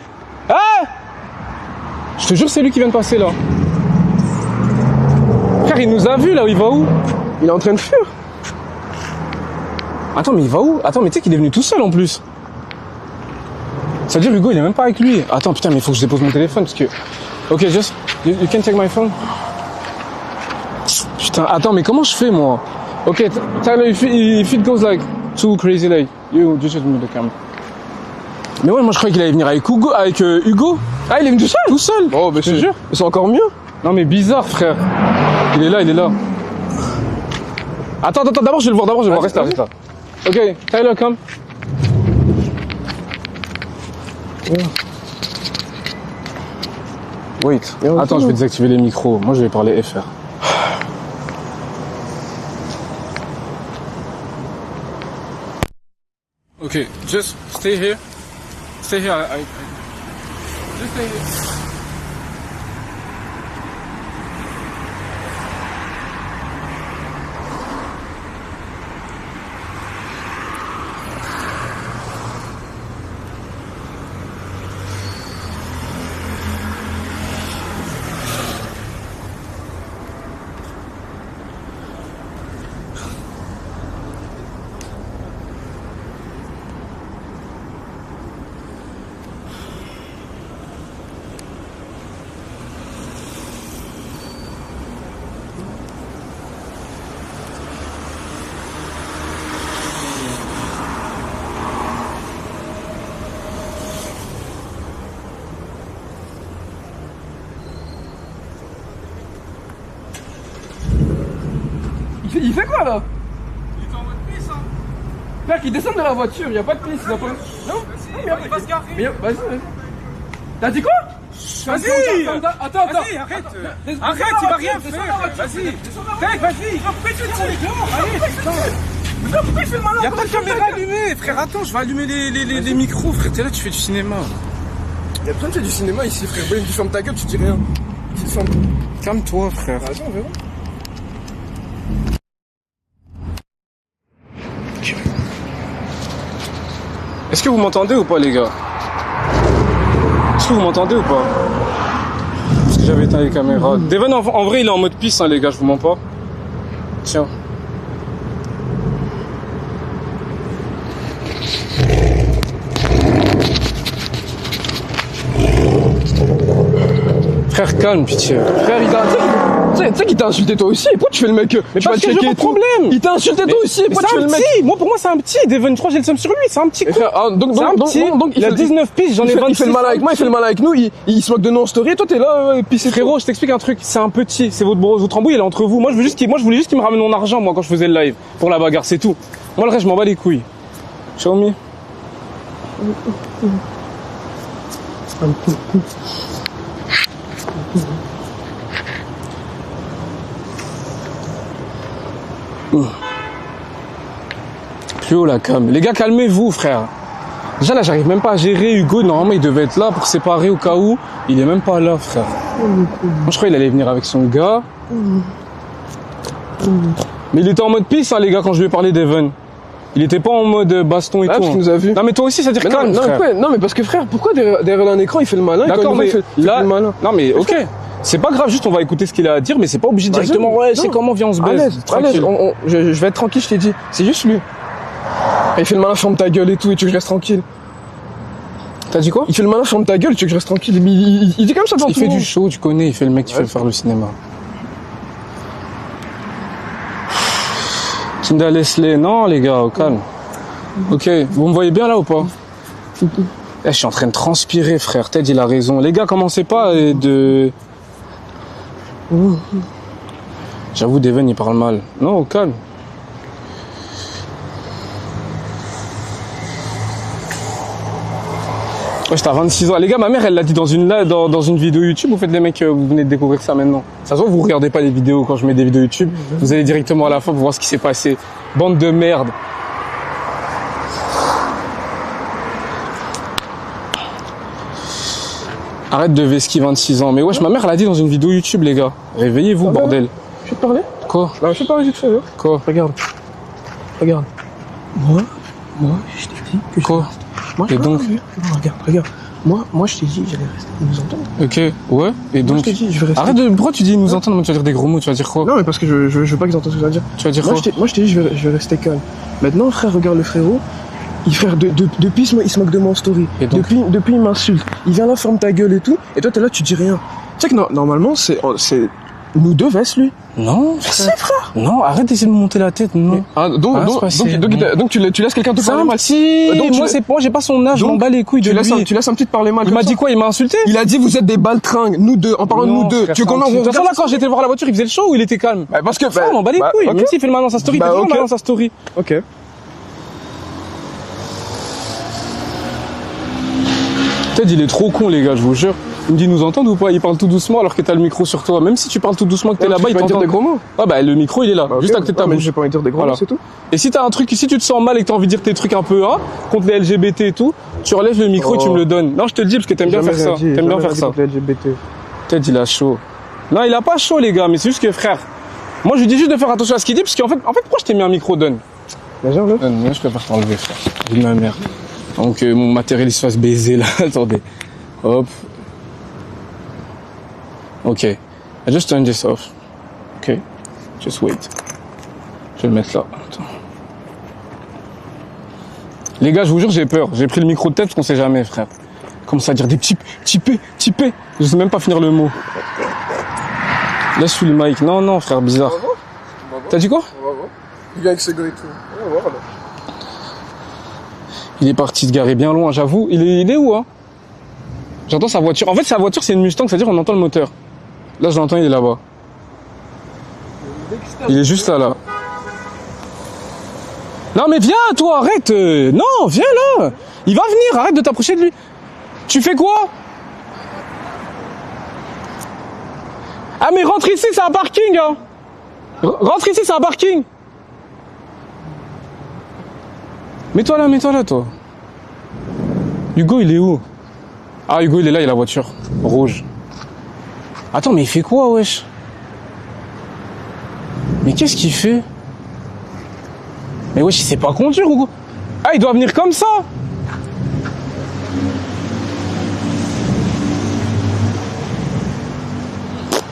Je te jure, c'est lui qui vient de passer, là. Frère, il nous a vus, là. Il va où? Il est en train de fuir. Attends, mais il va où? Attends, mais tu sais qu'il est venu tout seul, en plus. Ça veut dire, Hugo, il est même pas avec lui. Attends, putain, mais il faut que je dépose mon téléphone, parce que... Ok, just... You can take my phone? Putain, attends, mais comment je fais, moi? Ok, Tyler, if it goes like too crazy, like you just move the camera. Mais ouais, moi je croyais qu'il allait venir avec Hugo. Ah, il est venu tout seul. Tout seul. Oh, mais je te jure. C'est encore mieux. Non mais bizarre, frère. Il est là. Attends, d'abord je vais le voir. Reste là. Ok, Tyler, come. Wait. Attends, je vais désactiver les micros. Moi, je vais parler FR. Okay, just stay here. Stay here. Just stay here. Il fait quoi là? Il est en mode pisse, hein. Frère, qu'il descende de la voiture, y'a pas de piste. Non, il va se garer. Vas-y. T'as dit quoi? Vas-y. Attends. Vas-y, arrête, il va rien faire. Vas-y. Vas-y. Pourquoi il fait le malin? Y'a pas de caméra allumée, frère. Attends, je vais allumer les micros, frère. T'es là, tu fais du cinéma. Y'a personne qui fait du cinéma ici, frère. Même tu fermes ta gueule, tu dis rien. Calme-toi, frère. Attends, on verra. Est-ce que vous m'entendez ou pas, les gars? Est-ce que vous m'entendez ou pas? Parce que j'avais éteint les caméras. Devon, en vrai, il est en mode pisse, hein, les gars, je vous mens pas. Tiens. Frère, calme, pitié. Frère, tu sais qu'il t'a insulté toi aussi, et pourquoi tu fais le mec? Mais tu vas parce que checker j'ai pas et de tout. problème. Il t'a insulté toi aussi, et Mais pourquoi tu c'est fais un le mec? petit. Moi, pour moi, c'est un petit. Devon 3, j'ai le seum sur lui. C'est un petit Et con. frère, donc, Il a 19 pistes, j'en ai 26. il fait le mal avec moi, il fait le mal avec nous, il se moque de nos stories, et toi t'es là, et puis c'est Frérot, je t'explique un truc. C'est un petit. C'est votre embrouille, elle est entre vous. Moi, je voulais juste qu'il me ramène mon argent, moi, quand je faisais le live. Pour la bagarre, c'est tout. Moi, le reste, je m'en bats les couilles. Show me. Plus haut la cam. Les gars, calmez-vous, frère. Déjà là, j'arrive même pas à gérer Hugo. Normalement, il devait être là pour séparer au cas où. Il est même pas là, frère. Moi, je crois qu'il allait venir avec son gars. Mais il était en mode peace, hein, les gars, quand je lui ai parlé d'Evan. Il était pas en mode baston et Ah, tout. parce qu'il nous a vu. Non, mais toi aussi, ça veut dire Mais calme, frère. non, mais parce que frère, pourquoi derrière un écran il fait le malin? D'accord, mais il fait là, le malin. non, mais ok. C'est pas grave, juste on va écouter ce qu'il a à dire, mais c'est pas obligé Vas-y. directement. Ouais, Non. c'est comment viens on se baise. À l'aise, Tranquille. je vais être tranquille, je t'ai dit. C'est juste lui. Il fait le malin, ferme ta gueule et tout, et tu veux que je reste tranquille. T'as dit quoi? Il fait le malin, ferme ta gueule, tu veux que je reste tranquille. Mais il dit comme ça devant Il tout fait le monde. du show, tu connais, il fait le mec qui fait faire le cinéma. Kinda Leslie, non les gars, au calme. Ok, vous me voyez bien là ou pas? Je suis en train de transpirer, frère. Ted, il a raison. Les gars, commencez pas de... J'avoue, Devon, il parle mal. Non, au calme. Ouais, j'étais à 26 ans. Les gars, ma mère, elle l'a dit dans une vidéo YouTube. Vous faites les mecs, vous venez de découvrir ça maintenant. Ça se voit, vous regardez pas les vidéos quand je mets des vidéos YouTube. Vous allez directement à la fin pour voir ce qui s'est passé. Bande de merde. Arrête de vesquer 26 ans. Mais wesh, ma mère, elle a dit dans une vidéo YouTube, les gars. Réveillez-vous, Ah, bordel. Je vais te parler? Quoi? Non, je vais te parler vite fait. Hein. Quoi? Regarde. Moi, je t'ai dit que je Quoi? reste. Moi, Et donc? Regarde. Moi, je t'ai dit, j'allais rester. Ils nous entendent. Ok, ouais. Et Moi, donc? je t'ai dit, je vais rester. Arrête de... Pourquoi tu dis nous entendre? Tu vas dire des gros mots, tu vas dire quoi? Non, mais parce que je veux pas qu'ils entendent ce que je veux dire. Tu vas dire Moi, quoi? je t'ai dit, je vais rester calme. Maintenant, frère, regarde le frérot. Frère, depuis, il se moque de mon story. Et donc? Depuis, il m'insulte. Il vient là, ferme ta gueule et tout. Et toi, t'es là, tu dis rien. Tu sais que normalement, c'est nous deux vs lui. Non, Si, frère. non, arrête d'essayer de me monter la tête, non. Ah, donc, tu laisses quelqu'un te C'est parler un mal. petit... Donc, moi, j'ai pas son âge, je m'en bats les couilles de Tu lui. laisses un petit te parler mal. Il comme m'a ça. dit quoi? Il m'a insulté? Il a dit, vous êtes des baltringues. Nous deux, en parlant de nous deux. Frère, Tu veux qu'on c'est un petit- en De toute façon, là, quand j'étais voir la voiture, il faisait le show ou il était calme? Bah, parce que, Frère, on m'en bat les couilles. ok. Même s'il fait le mal dans sa story, il Bah, fait toujours ok. mal dans sa story. Ok. Ted, il est trop con, les gars, je vous jure. Il me dit nous entendre ou pas? Il parle tout doucement alors que t'as le micro sur toi. Même si tu parles tout doucement que t'es là-bas, il Tu vas dire t'entend. des gros mots. Ah bah le micro il est là, Bah, ok. juste à côté de ta Ouais, mais bouche. j'ai pas envie de dire des gros Voilà. mots, c'est tout. Et si t'as un truc, si tu te sens mal et que t'as envie de dire tes trucs un peu contre les LGBT et tout, tu relèves le micro et tu me le donnes. Non, je te le dis parce que t'aimes bien faire ça. T'aimes bien faire ça. LGBT. Ted, il a chaud. Non, il a pas chaud, les gars, mais c'est juste que frère. Moi, je lui dis juste de faire attention à ce qu'il dit parce qu'en fait, pourquoi je t'ai mis un micro? Donne. Vas-y, enlève. Moi, je préfère t'enlever, frère. Vie de ma mère. Donc mon matériel il se fasse baiser là. Attendez. Hop. Ok. I just turn this off. Ok. Just wait. Je vais le mettre là. Attends. Les gars, je vous jure, j'ai peur. J'ai pris le micro de tête parce qu'on sait jamais, frère. Commence à dire des petits P. Je sais même pas finir le mot. Laisse le mic. Non, frère, bizarre. T'as dit quoi? On va voir. Il vient avec ses gars et tout. On va voir alors. Il est parti se garer bien loin, j'avoue. Il est où, hein? J'entends sa voiture. En fait, sa voiture, c'est une Mustang, c'est-à-dire on entend le moteur. Là, je l'entends, il est là-bas. Il est juste là. Non, mais viens, toi, arrête. Non, viens là. Il va venir, arrête de t'approcher de lui. Tu fais quoi? Ah, mais rentre ici, c'est un parking, hein. Rentre ici, c'est un parking. Mets-toi là, toi. Hugo, il est où? Ah, Hugo, il est là, il a la voiture. Rouge. Attends, mais il fait quoi, wesh? Mais qu'est-ce qu'il fait? Mais wesh, il sait pas conduire, Hugo. Ah, il doit venir comme ça.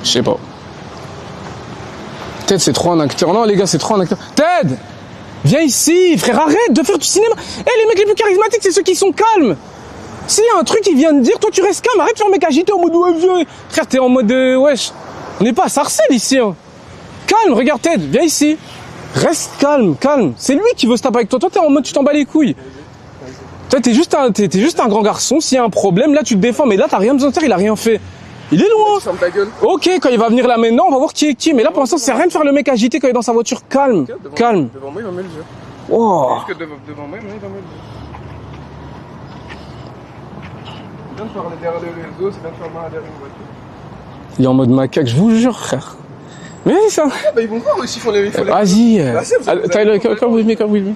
Je sais pas. Ted, c'est trop un acteur. Non, les gars, c'est trop un acteur. Ted! Viens ici, frère, arrête de faire du cinéma. Eh, les mecs les plus charismatiques, c'est ceux qui sont calmes. Si y a un truc qui vient de dire, toi tu restes calme, arrête de faire le mec agité en mode ouais vieux. Frère, t'es en mode wesh. On n'est pas à Sarcelles ici. Hein. Calme, regarde Ted, viens ici. Reste calme, calme. C'est lui qui veut se taper avec toi. Toi t'es en mode tu t'en bats les couilles. Toi t'es juste un grand garçon. S'il y a un problème, là tu te défends. Mais là t'as rien besoin de faire, il a rien fait. Il est loin. Ferme ta gueule. Ok, quand il va venir là maintenant, on va voir qui est qui. Mais là pour l'instant, c'est rien de faire le mec agité quand il est dans sa voiture. Calme, calme. Devant moi, il va me le dire. Oh. Parce que devant moi, il va me le dire. Il vient de parler derrière le réseau, c'est bien de faire mal derrière une voiture. Il est en mode macaque, je vous jure, frère. Mais oui, ça. Ah bah ils vont voir aussi, il faut les... Vas-y. Là, c'est- Tyler, come with me.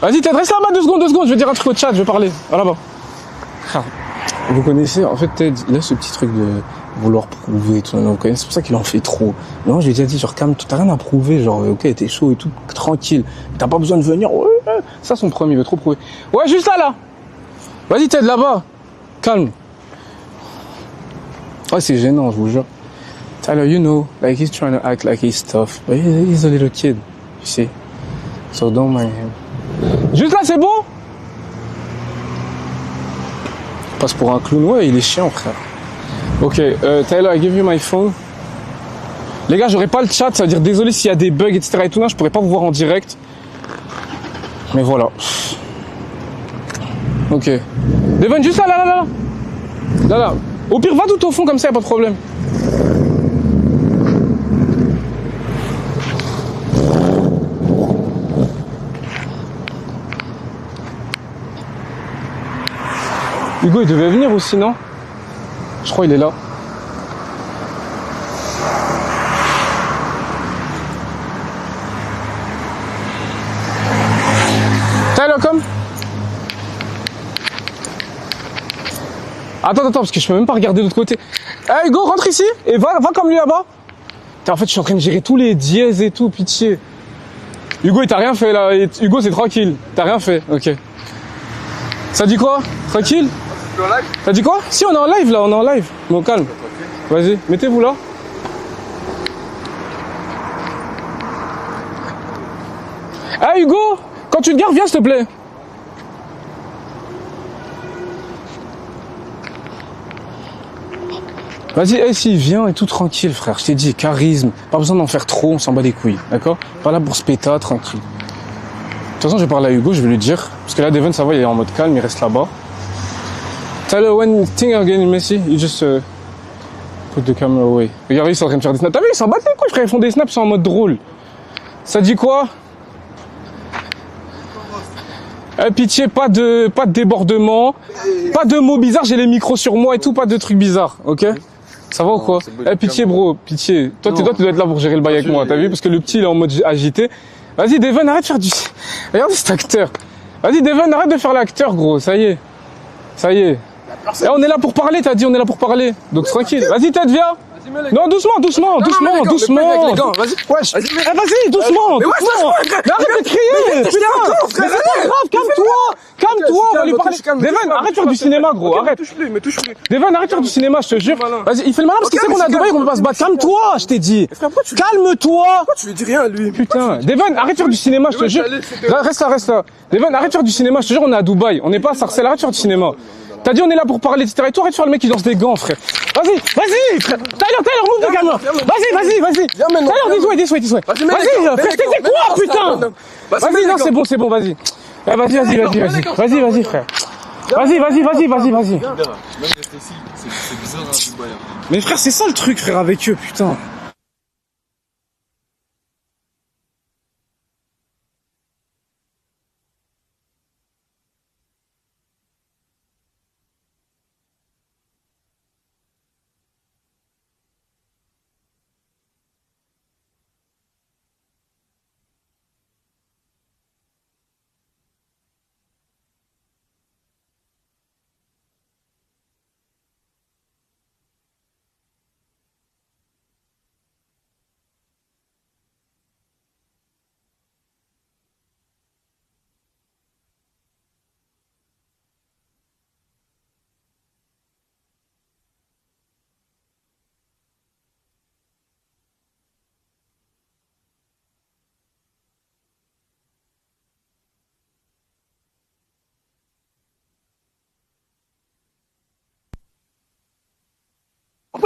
Vas-y, t'adresses là-bas 2 secondes. Je vais dire un truc au chat, je vais parler. Voilà là-bas. Ah, vous connaissez, en fait, Ted, il a ce petit truc de vouloir prouver et tout. Vous connaissez, c'est pour ça qu'il en fait trop. Non, j'ai déjà dit, genre, calme, t'as rien à prouver. Genre, ok, t'es chaud et tout, tranquille. T'as pas besoin de venir. Ouais. Ça, son premier, il veut trop prouver. Ouais, juste là. Vas-y, Ted, là-bas. Calme. Ouais, c'est gênant, je vous jure. Tyler, you know, like he's trying to act like he's tough, but he's a little kid, you see. So don't mind him. Juste là, c'est bon? Il passe pour un clown, ouais, il est chiant, frère. Ok, Tyler, I give you my phone. Les gars, j'aurai pas le chat, ça veut dire désolé s'il y a des bugs, etc. et tout, là, je pourrais pas vous voir en direct. Mais voilà. Ok. Devon, juste là. Là. Au pire, va tout au fond, comme ça, y a pas de problème. Hugo, il devait venir aussi, non? Je crois qu'il est là. Tyler, come. Attends, parce que je peux même pas regarder de l'autre côté. Hey, Hugo, rentre ici et va comme lui là-bas. En fait, je suis en train de gérer tous les dièses et tout, pitié. Hugo, il t'a rien fait là. Hugo, c'est tranquille. T'as rien fait, ok. Ça dit quoi? Tranquille? T'as dit quoi? Si, on est en live là, on est en live. Bon, calme. Vas-y, mettez-vous là. Hey Hugo, quand tu te gares, viens s'il te plaît. Vas-y, hey, si, viens et tout tranquille, frère. Je t'ai dit, charisme. Pas besoin d'en faire trop, on s'en bat les couilles, d'accord? Pas là pour se péter, tranquille. De toute façon, je vais parler à Hugo, je vais lui dire. Parce que là, Devon, ça va, il est en mode calme, il reste là-bas. Tyler, when things are getting messy, you just put the camera away. Regardez, ils sont en train de faire des snaps. T'as vu, ils s'en battent les couilles, frère. Ils font des snaps, ils sont en mode drôle. Ça dit quoi? Pitié, pas de débordement, pas de mots bizarres, j'ai les micros sur moi et tout, pas de trucs bizarres, ok? Ça va ou quoi? Pitié bro, pitié. Toi tu dois être là pour gérer le bail avec moi, t'as vu? Parce que le petit il est en mode agité. Vas-y Devon, arrête de faire du... Regarde cet acteur. Vas-y Devon, arrête de faire l'acteur gros, ça y est. Et on est là pour parler, t'as dit, on est là pour parler. Donc tranquille. Vas-y Ted, viens. Non, doucement. Vas-y, wesh. Vas-y, doucement. Mais arrête de crier. Putain. Mais c'est pas grave, calme-toi, on va lui parler. Devon, arrête de faire du cinéma, gros, arrête. Mais touche-lui. Devon, arrête de faire du cinéma, je te jure. Vas-y, il fait le malin parce qu'il sait qu'on est à Dubaï et qu'on peut pas se battre. Calme-toi, je t'ai dit. Calme-toi. Pourquoi tu lui dis rien à lui? Putain, Devon, arrête de faire du cinéma, je te jure. Reste là. Devon, arrête de faire du cinéma, je te jure, on est à Dubaï. On n'est pas à Sarcelles, arrête de faire du cinéma. T'as dit on est là pour parler, etc. Et toi, arrête de faire le mec qui lance des gants, frère. Vas-y, frère. Tyler, move de caméra. Vas-y. Viens maintenant. Tyler, this way. Vas-y, frère, t'étais quoi, putain? Vas-y, non, c'est bon, vas-y. Vas-y, frère. Vas-y. Même rester ici, c'est bizarre à Dubaï. Mais frère, c'est ça le truc, frère, avec eux, putain.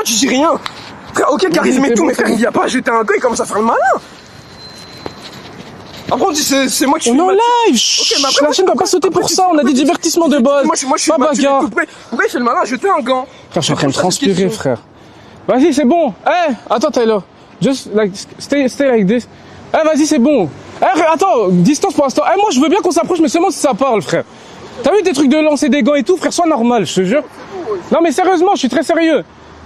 pourquoi tu dis rien? Frère, ok, charisme et tout, mais frère, il y a pas jeté un gars, il commence à faire le malin. Après, on dit c'est moi qui On suis est en le live. mais après, La chaîne doit pas sauter pour ça. On a dit divertissement de base. Moi, je suis Pas battu bagarre. tout près. Pourquoi il fait le malin? Jeter un gant. Frère, je suis en train de transpirer, frère. Vas-y, c'est bon. Eh, attends, Tyler. Just like, stay like this. Eh, vas-y, c'est bon. Eh, attends, distance pour l'instant. Eh, moi, je veux bien qu'on s'approche, mais seulement si ça parle, frère. T'as vu tes trucs de lancer des gants et tout, frère, sois normal, je te jure. Non, mais sérieusement, je suis très sérieux.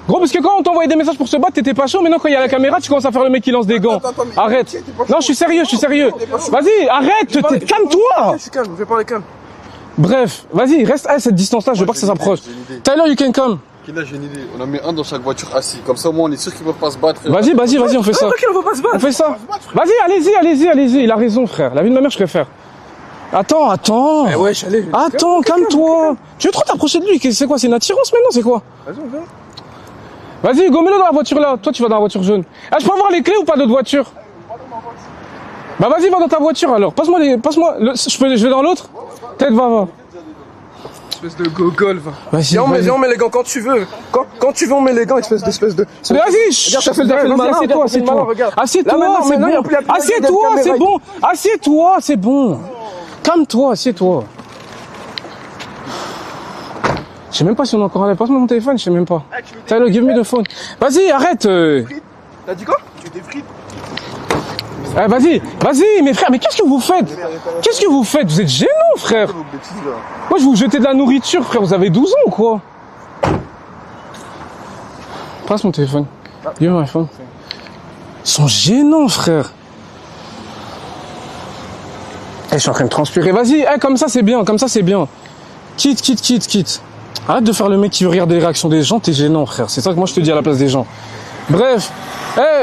Gros, parce que quand on t'envoyait des messages pour se battre, t'étais pas chaud. Maintenant, quand il y a la caméra, tu commences à faire le mec qui lance des gants. Arrête. Non, je suis sérieux, je suis sérieux. Vas-y, arrête, calme-toi. Je suis calme, je vais parler calme. Bref, vas-y, reste à cette distance-là, je veux pas que ça s'approche. Tyler, you can come. Là, j'ai une idée. On a mis un dans chaque voiture assis. Comme ça, au moins, on est sûr qu'ils peuvent pas se battre. Vas-y, on fait ça. Ok, on va pas se battre. On fait ça. Vas-y, allez-y. Il a raison, frère. La vie de ma mère, je préfère. Attends. Eh ouais, je suis allé. Attends, calme-toi. Tu veux trop t'approcher de lui? C'est quoi? C'est une attirance maintenant? C'est quoi? Vas-y, on verra. Vas-y, go, mets-le dans la voiture là. Toi, tu vas dans la voiture jaune. Ah, je peux avoir les clés ou pas d'autre voiture? Bah, vas-y, va dans ta voiture alors. Passe-moi. Je vais dans l'autre? Peut-être, va. Espèce de gogol, va. Vas-y. Viens, on met les gants quand tu veux. Quand tu veux, on met les gants, espèce de. Mais vas-y, Regarde, t'as fait le malin, assieds-toi. regarde. Assieds-toi, Là, maintenant, c'est maintenant, bon. y a plus la Assieds-toi, caméra. c'est bon. Assieds-toi, c'est bon. Calme-toi, assieds-toi. Je sais même pas si on est encore en live. Passe-moi mon téléphone, je sais même pas. Tyler, give me the phone. Vas-y, arrête. T'as dit quoi? Tu t'es frites. Eh, vas-y, mes frères, mais qu'est-ce que vous faites? Vous êtes gênants, frère. Moi, je vous jetez de la nourriture, frère. Vous avez 12 ans ou quoi? Passe mon téléphone. Give me my phone. Ils sont gênants, frère. Eh, je suis en train de transpirer. Vas-y, comme ça, c'est bien. Quitte. Arrête de faire le mec qui veut regarder les réactions des gens, t'es gênant, frère. C'est ça que moi, je te dis à la place des gens. Bref.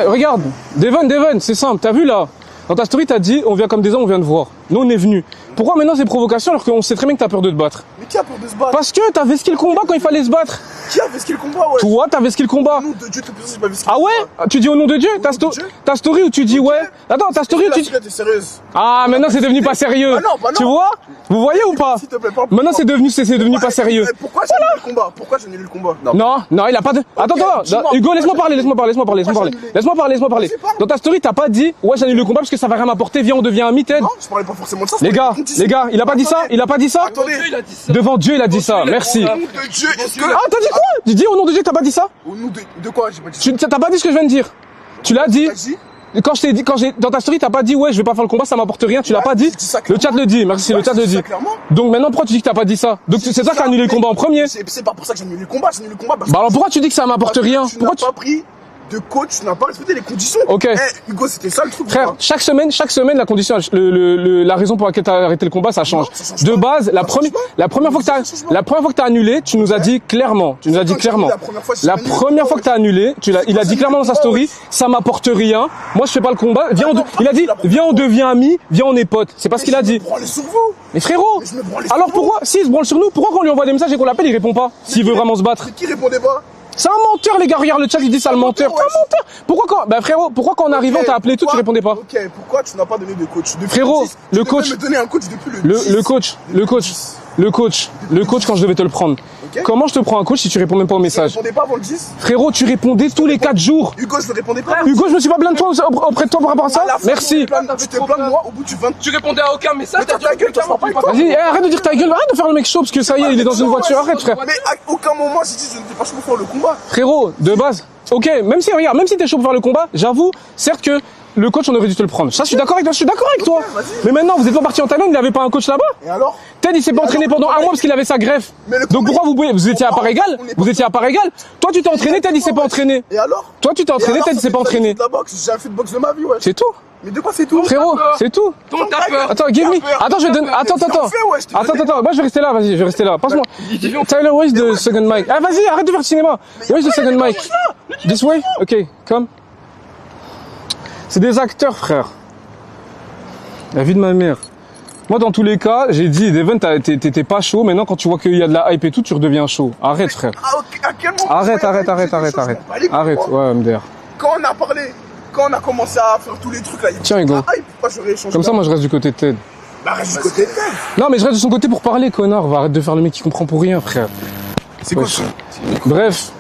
Regarde. Devon, c'est simple. T'as vu, là? Dans ta story, t'as dit, on vient comme des hommes, on vient de voir. Nous, on est venus. Pourquoi maintenant ces provocations alors qu'on sait très bien que t'as peur de te battre? Mais qui a peur de se battre? Parce que t'avais skill combat quand il fallait se battre. Qui avait skill combat, ouais? Toi, t'avais skill combat. Au nom de Dieu, tout ça, j'ai pas vu skill Ah ouais? combat. Tu dis au nom de Dieu? Ta story où tu dis ouais? Attends, ta story où tu dis... T'es sérieuse? Ah, maintenant c'est devenu pas sérieux. Ah non, bah non. Tu vois? Vous voyez ou pas? S'il te plaît, parle. Maintenant c'est devenu pas sérieux. Pourquoi j'ai annulé le combat? Non, il a pas de... Attends. dis-moi. Hugo, laisse-moi parler. Dans ta story, t'as pas dit ouais, j'annule le combat parce que ça va rien m'apporter, viens, on devient amis, Ted. Non, je parlais pas forcément de ça. Les gars, il a pas dit ça? Attendez. Devant Dieu, il a dit ça. Merci. Au nom de Dieu, est-ce que. Ah, t'as dit quoi? Tu dis au nom de Dieu que t'as pas dit ça? Au nom de quoi? J'ai pas dit ça. T'as pas dit ce que je viens de dire. Tu l'as dit. Vas-y. Dans ta story, t'as pas dit ouais, je vais pas faire le combat, ça m'apporte rien, tu l'as pas dit. j'ai dit ça Le chat le dit, merci, le chat le dit. Donc maintenant, pourquoi tu dis que t'as pas dit ça? Donc c'est toi qui as annulé le combat en premier. C'est pas pour ça que j'ai annulé le combat, parce Bah alors pourquoi tu dis que ça m'apporte rien? Tu n'as pas pris de coach, tu n'as pas respecté les conditions. Ok. Hugo, c'était ça le truc. Frère, chaque semaine, la condition, la raison pour laquelle t'as arrêté le combat, ça change. Non, ça change De pas. base, la première fois que t'as annulé, tu nous as dit clairement, La première fois que t'as annulé, il a dit clairement dans sa story, ça m'apporte rien. Moi, je fais pas le combat. Il a dit, viens, on devient amis, viens, on est potes. C'est pas ce qu'il a dit. Mais frérot, alors pourquoi, s'il se branle sur nous, pourquoi quand on lui envoie des messages et qu'on l'appelle, il répond pas? S'il veut vraiment se battre. Qui répondait pas? C'est un menteur, les gars, regarde le chat, il dit ça, le menteur. C'est un menteur. Pourquoi quand on arrivait, on t'a appelé et tout, tu répondais pas? Ok, pourquoi tu n'as pas donné de coach? Frérot, le coach. Tu devais me donner un coach depuis le coach quand je devais te le prendre. Ok. Comment je te prends un coach si tu réponds même pas au Tu message? répondais pas avant le 10? Frérot, tu répondais tous les 4 jours. Hugo, je ne répondais pas. Hugo, je me suis pas plaint de toi auprès de toi par rapport à ça? À la fin, Merci. Tu te plains de moi au bout du 20. Tu répondais à aucun message, Mais t'as ta gueule, toi, pas avec toi. Vas-y, arrête de dire ta gueule, arrête de faire le mec chaud parce que ça y est, il est dans une voiture. Arrête, frère. Mais à aucun moment j'ai dit je n'étais pas chaud pour faire le combat. Frérot, de base, ok, même si t'es chaud pour faire le combat, j'avoue, certes que le coach, on aurait dû te le prendre. Ça, je suis d'accord avec toi. vas-y. Mais maintenant, vous êtes pas parti en Thaïlande, il avait pas un coach là-bas? Et alors? Ted, il s'est pas entraîné pendant un mois parce qu'il avait sa greffe. Mais le Donc combat, pourquoi vous étiez à part égale? Toi, tu t'es entraîné, Ted, il s'est pas entraîné. Et alors? Toi, tu t'es entraîné, Ted, il s'est pas entraîné. J'ai jamais fait de boxe de ma vie, ouais. C'est tout. Mais de quoi c'est tout? Frérot, c'est tout. Ton t'as peur. Attends, give me. Attends, je vais donner. Attends. Moi, je vais rester là, vas-y, je vais rester là. Passe-moi. Tyler, where is the second mic? Ah, vas-y, arrête de faire le cinéma. Where is the second mic? This way? Ok, come. C'est des acteurs, frère. La vie de ma mère. Moi, dans tous les cas, j'ai dit, Devon, t'étais pas chaud. Maintenant, quand tu vois qu'il y a de la hype et tout, tu redeviens chaud. Arrête, frère. À quel moment? Arrête. Arrête, ouais, MDR. Quand on a parlé, quand on a commencé à faire tous les trucs là, Tiens, Hugo. Pourquoi j'aurais échangé? Comme ça, moi, je reste du côté de Ted. Bah, reste du côté de Ted. Non, mais je reste de son côté pour parler, connard. Va arrête de faire le mec qui comprend pour rien, frère. C'est quoi ça? Bref.